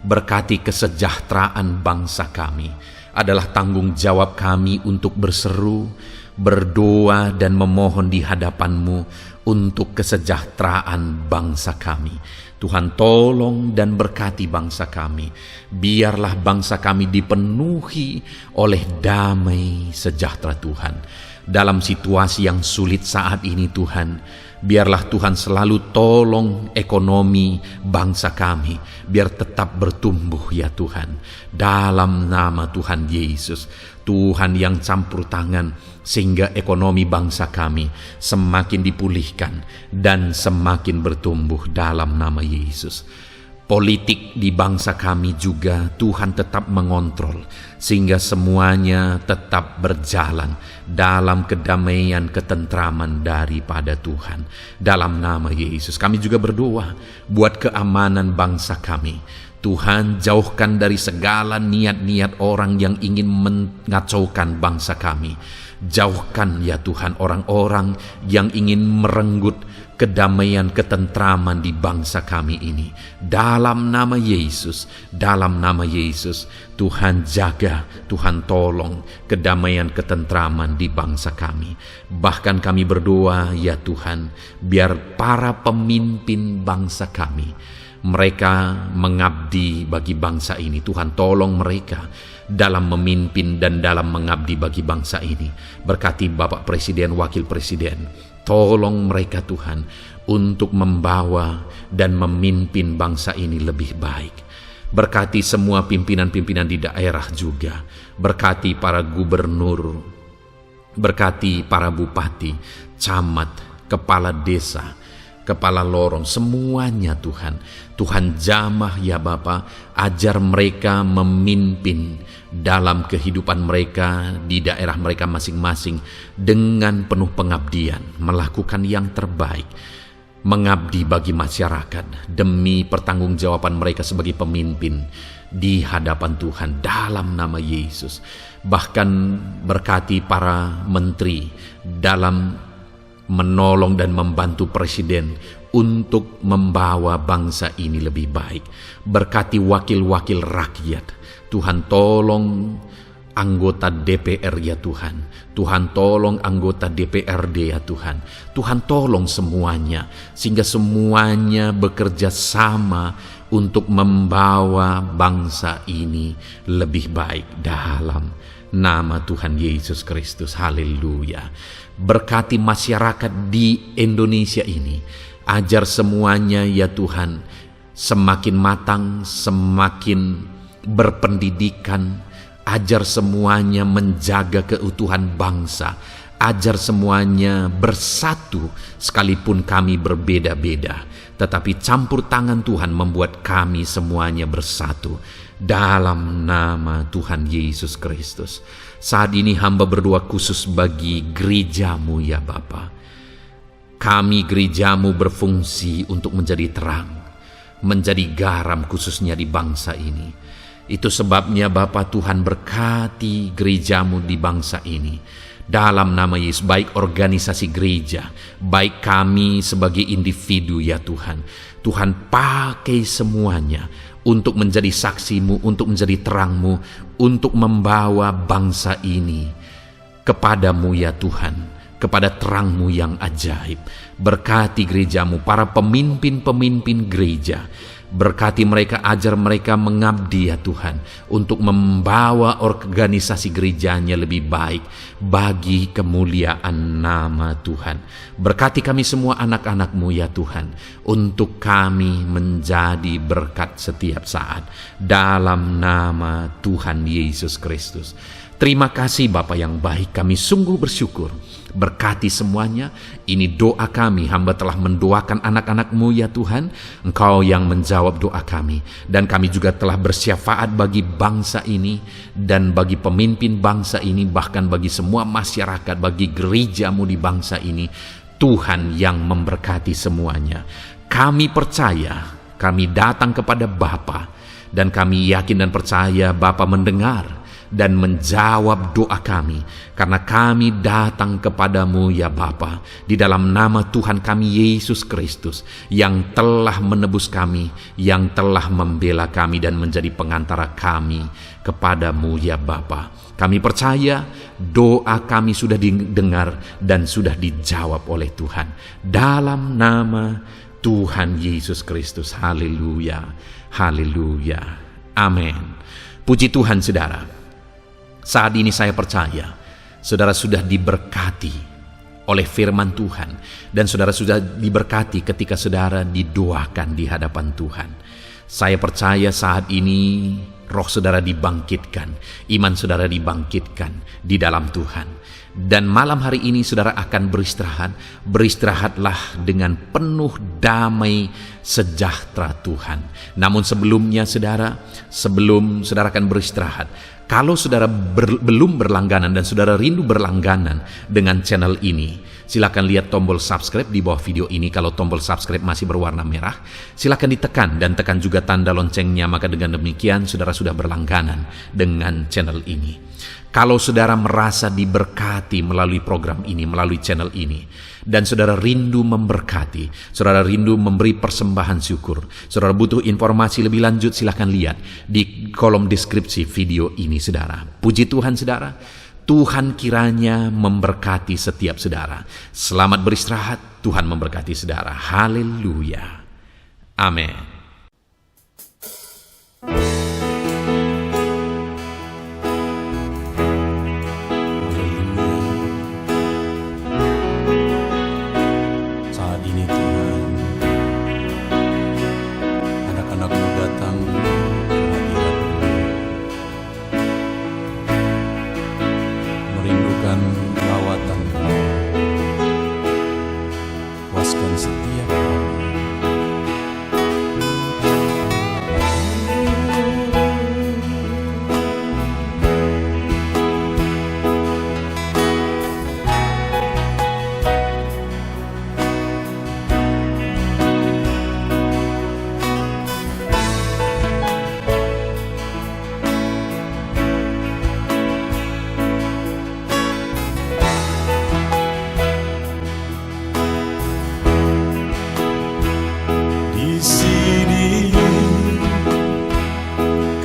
Berkati kesejahteraan bangsa kami. Adalah tanggung jawab kami untuk berseru, berdoa dan memohon di hadapan-Mu untuk kesejahteraan bangsa kami. Tuhan, tolong dan berkati bangsa kami. Biarlah bangsa kami dipenuhi oleh damai sejahtera Tuhan. Dalam situasi yang sulit saat ini Tuhan, biarlah Tuhan selalu tolong ekonomi bangsa kami, biar tetap bertumbuh ya Tuhan. Dalam nama Tuhan Yesus, Tuhan yang campur tangan, sehingga ekonomi bangsa kami semakin dipulihkan dan semakin bertumbuh dalam nama Yesus. Politik di bangsa kami juga Tuhan tetap mengontrol, sehingga semuanya tetap berjalan dalam kedamaian, ketentraman daripada Tuhan. Dalam nama Yesus kami juga berdoa buat keamanan bangsa kami. Tuhan, jauhkan dari segala niat-niat orang yang ingin mengacaukan bangsa kami. Jauhkan ya Tuhan orang-orang yang ingin merenggut kedamaian, ketentraman di bangsa kami ini. Dalam nama Yesus, dalam nama Yesus, Tuhan jaga, Tuhan tolong kedamaian, ketentraman di bangsa kami. Bahkan kami berdoa ya Tuhan, biar para pemimpin bangsa kami, mereka mengabdi bagi bangsa ini. Tuhan tolong mereka dalam memimpin dan dalam mengabdi bagi bangsa ini. Berkati Bapak Presiden, Wakil Presiden, tolong mereka Tuhan untuk membawa dan memimpin bangsa ini lebih baik. Berkati semua pimpinan-pimpinan di daerah juga. Berkati para gubernur, berkati para bupati, camat, kepala desa, kepala lorong, semuanya Tuhan. Tuhan jamah ya Bapa, ajar mereka memimpin dalam kehidupan mereka di daerah mereka masing-masing dengan penuh pengabdian, melakukan yang terbaik, mengabdi bagi masyarakat demi pertanggungjawaban mereka sebagai pemimpin di hadapan Tuhan dalam nama Yesus. Bahkan berkati para menteri dalam menolong dan membantu presiden untuk membawa bangsa ini lebih baik. Berkati wakil-wakil rakyat. Tuhan tolong anggota DPR ya Tuhan. Tuhan tolong anggota DPRD ya Tuhan. Tuhan tolong semuanya, sehingga semuanya bekerja sama untuk membawa bangsa ini lebih baik dalam nama Tuhan Yesus Kristus. Haleluya. Berkati masyarakat di Indonesia ini. Ajar semuanya ya Tuhan semakin matang, semakin berpendidikan. Ajar semuanya menjaga keutuhan bangsa. Ajar semuanya bersatu sekalipun kami berbeda-beda. Tetapi campur tangan Tuhan membuat kami semuanya bersatu. Dalam nama Tuhan Yesus Kristus. Saat ini hamba berdoa khusus bagi gerejamu ya Bapa. Kami gerejamu berfungsi untuk menjadi terang, menjadi garam khususnya di bangsa ini. Itu sebabnya Bapa Tuhan berkati gerejamu di bangsa ini. Dalam nama Yesus, baik organisasi gereja, baik kami sebagai individu ya Tuhan. Tuhan pakai semuanya untuk menjadi saksimu, untuk menjadi terangmu, untuk membawa bangsa ini kepadamu ya Tuhan, kepada terangmu yang ajaib. Berkati gerejamu, para pemimpin-pemimpin gereja, Berkati mereka, ajar mereka mengabdi ya Tuhan, untuk membawa organisasi gerejanya lebih baik bagi kemuliaan nama Tuhan. Berkati kami semua anak-anak-Mu ya Tuhan, untuk kami menjadi berkat setiap saat, dalam nama Tuhan Yesus Kristus. Terima kasih Bapa yang baik, kami sungguh bersyukur. Berkati semuanya. Ini doa kami, hamba telah mendoakan anak-anak-Mu ya Tuhan. Engkau yang menjawab doa kami. Dan kami juga telah bersyafaat bagi bangsa ini, dan bagi pemimpin bangsa ini, bahkan bagi semua masyarakat, bagi gereja-Mu di bangsa ini. Tuhan yang memberkati semuanya. Kami percaya, kami datang kepada Bapa, dan kami yakin dan percaya Bapa mendengar dan menjawab doa kami, karena kami datang kepadamu ya Bapa, di dalam nama Tuhan kami Yesus Kristus, yang telah menebus kami, yang telah membela kami dan menjadi pengantara kami kepadamu ya Bapa. Kami percaya doa kami sudah didengar dan sudah dijawab oleh Tuhan, dalam nama Tuhan Yesus Kristus. Haleluya, haleluya, amin. Puji Tuhan saudara. Saat ini saya percaya saudara sudah diberkati oleh firman Tuhan, dan saudara sudah diberkati ketika saudara didoakan di hadapan Tuhan. Saya percaya saat ini roh saudara dibangkitkan, iman saudara dibangkitkan di dalam Tuhan. Dan malam hari ini saudara akan beristirahat. Beristirahatlah dengan penuh damai sejahtera Tuhan. Namun sebelumnya saudara, sebelum saudara akan beristirahat, kalau saudara belum berlangganan dan saudara rindu berlangganan dengan channel ini, silakan lihat tombol subscribe di bawah video ini. Kalau tombol subscribe masih berwarna merah, silakan ditekan dan tekan juga tanda loncengnya, maka dengan demikian saudara sudah berlangganan dengan channel ini. Kalau saudara merasa diberkati melalui program ini, melalui channel ini, dan saudara rindu memberkati, saudara rindu memberi persembahan syukur, saudara butuh informasi lebih lanjut, silakan lihat di kolom deskripsi video ini saudara. Puji Tuhan saudara, Tuhan kiranya memberkati setiap saudara. Selamat beristirahat, Tuhan memberkati saudara. Haleluya, amin.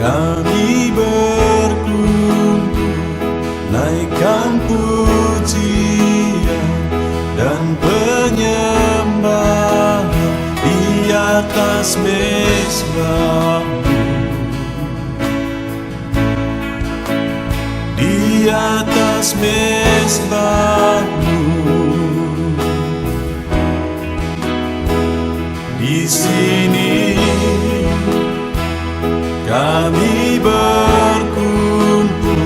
Kami berkumpul, naikkan pujian dan penyembahan di atas mezbah-Mu, di atas mezbah-Mu. Di sini kami berkumpul,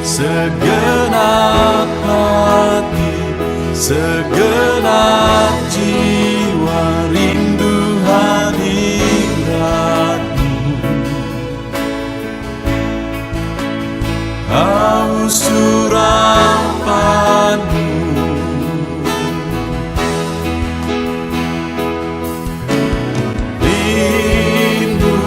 segenap hati, segenap jiwa, rindu hadirat-Mu, haus urapan-Mu. Rindu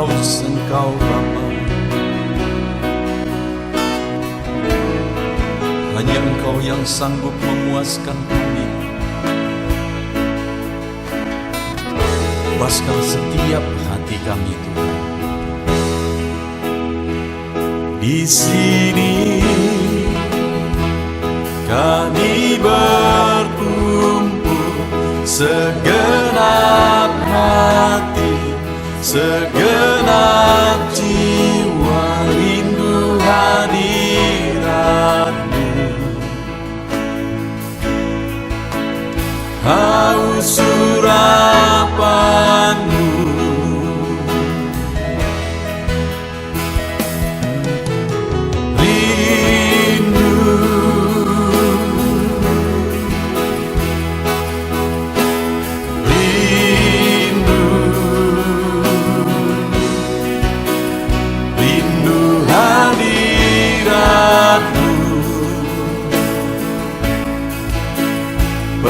haus Engkau Bapa. Hanya Engkau yang sanggup memuaskan kami. Puaskan setiap hati kami Tuhan. Di sini kami berkumpul, segenap hati, segenap jiwa rindu hadirat-Mu. Haus urapan-Mu,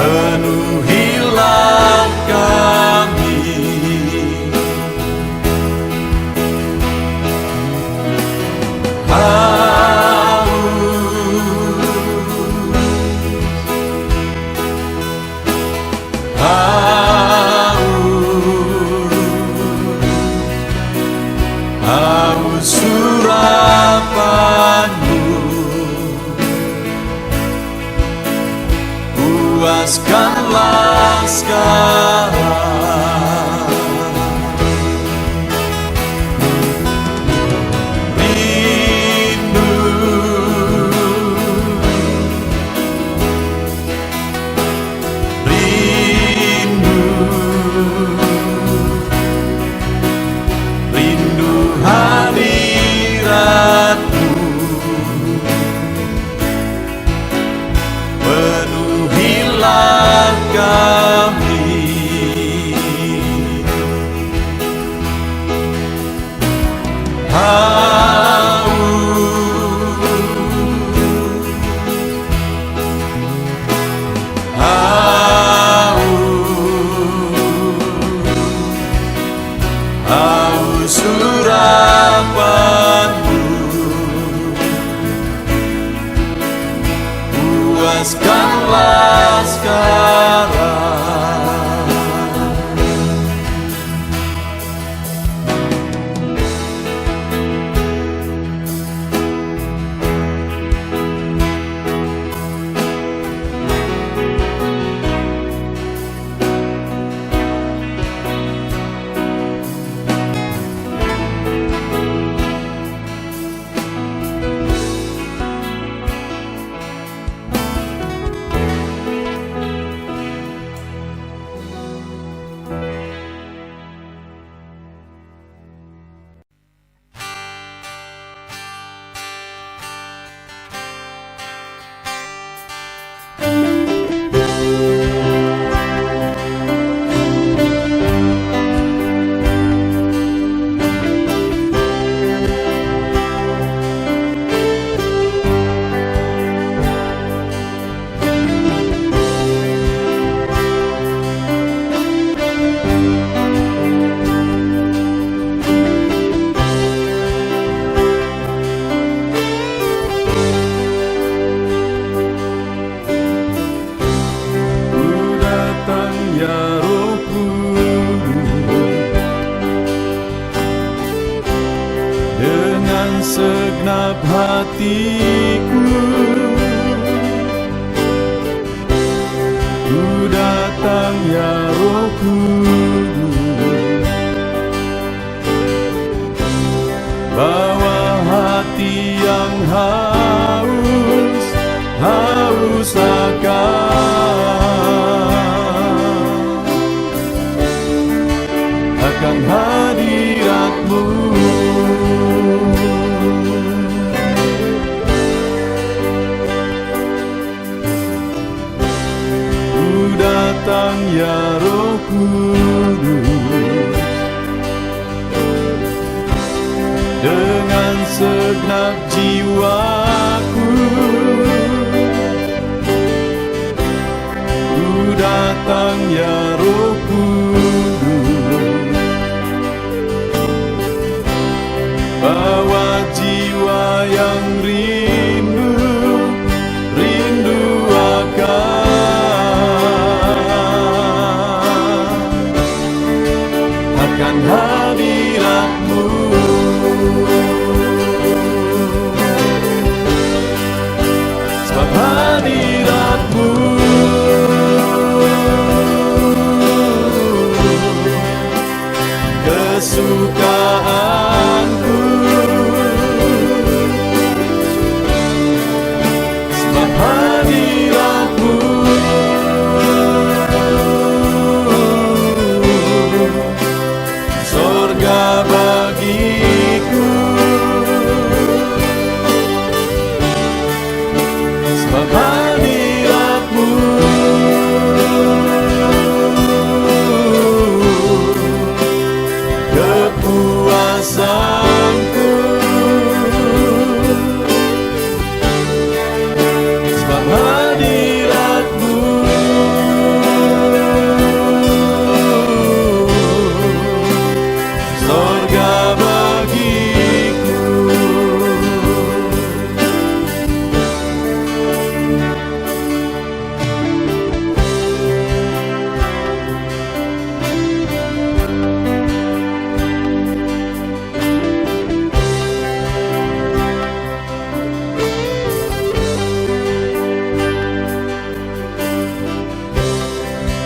penuhilah kami. Haus urapan-Mu, puaskanlah sekarang. Rindu, rindu, rindu hadirat-Mu. Penuhilah kami. Haus urapan-Mu, puaskanlah sekarang. Segenap hatiku ku datang ya Roh Kudus, bawa hati yang haus akan hadirat-Mu. Datang ya Roh Kudus, dengan segenap jiwaku ku datang ya Roh Kudus, bawa jiwa yang rindu akan hadirat-Mu. Sebab hadirat-Mu kesukaanku. Sebab hadirat-Mu sorga bagiku. Sebab hadirat-Mu kepuasanku. Sebab hadirat-Mu sorga bagiku.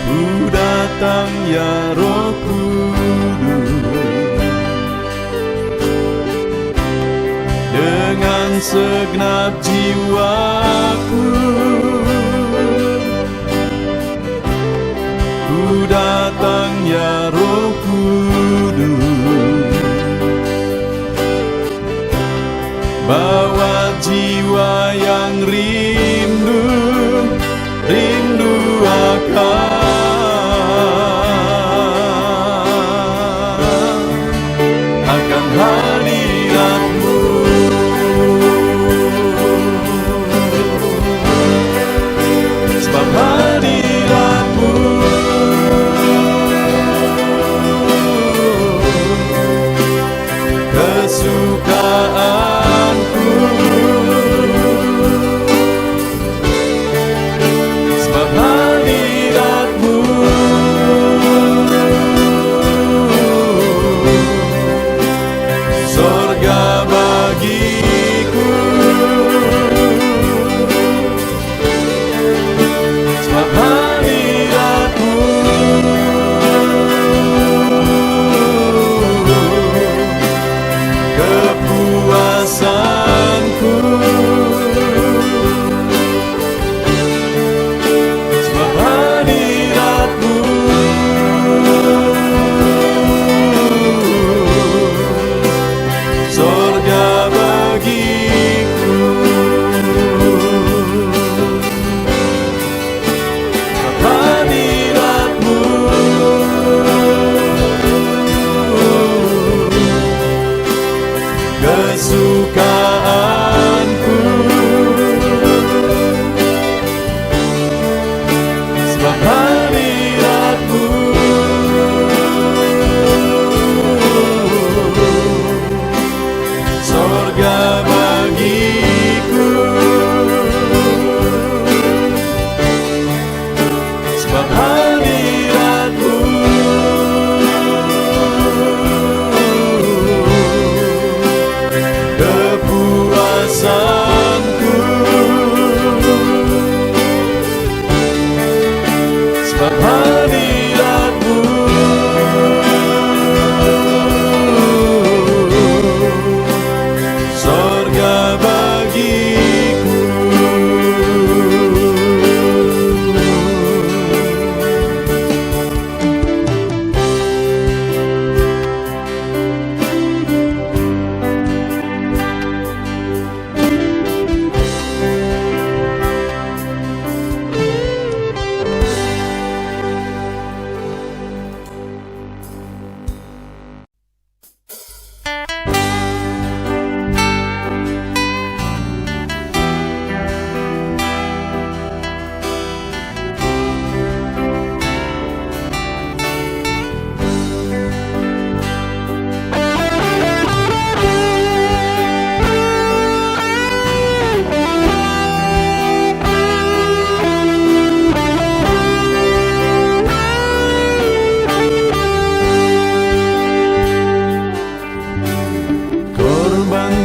Ku datang ya Roh Kudus dengan segenap jiwaku. Ku datang ya Roh Kudus, bawa jiwa yang rindu akan hadirat-Mu. Sebab hadirat-Mu kesukaanku. Sebab hadirat-Mu sorga bagiku. Sebab hadirat-Mu kepuasanku. Sebab hadirat-Mu sorga bagiku. Sebab hadirat-Mu kesukaanku. Sebab hadirat-Mu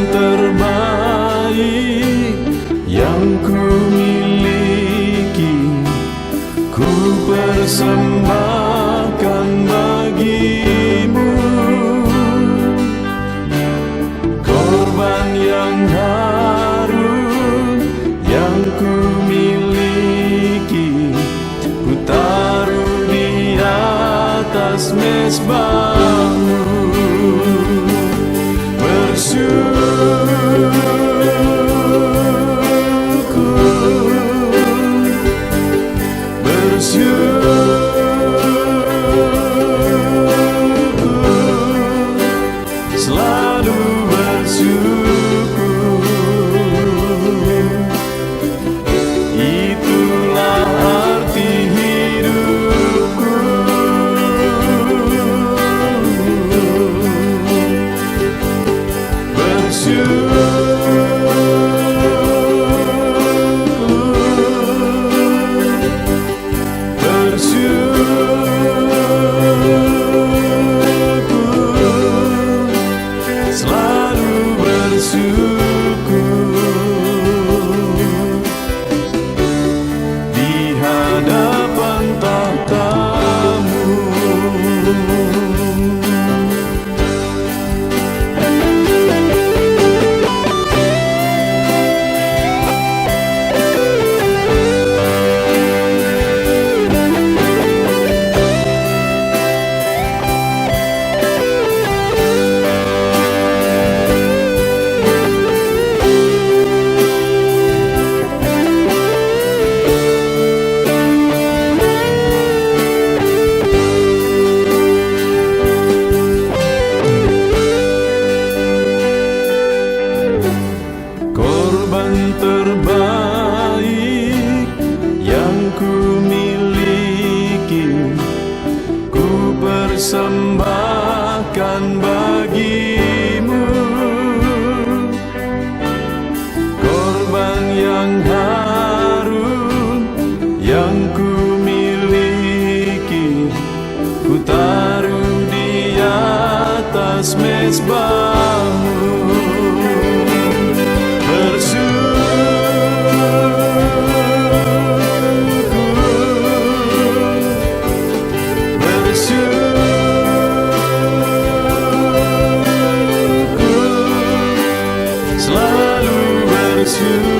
terbaik yang ku miliki, ku persembahkan bagimu. Korban yang harum yang ku miliki, ku taruh di atas mezbahmu. Selalu bersyukur, itulah arti hidupku. Selalu bersyukur di hadapan tahta-Mu. Korban terbaik yang ku miliki, ku persembahkan bagimu. Korban yang harum yang ku miliki, ku taruh di atas mezbahmu. Selalu bersyukur.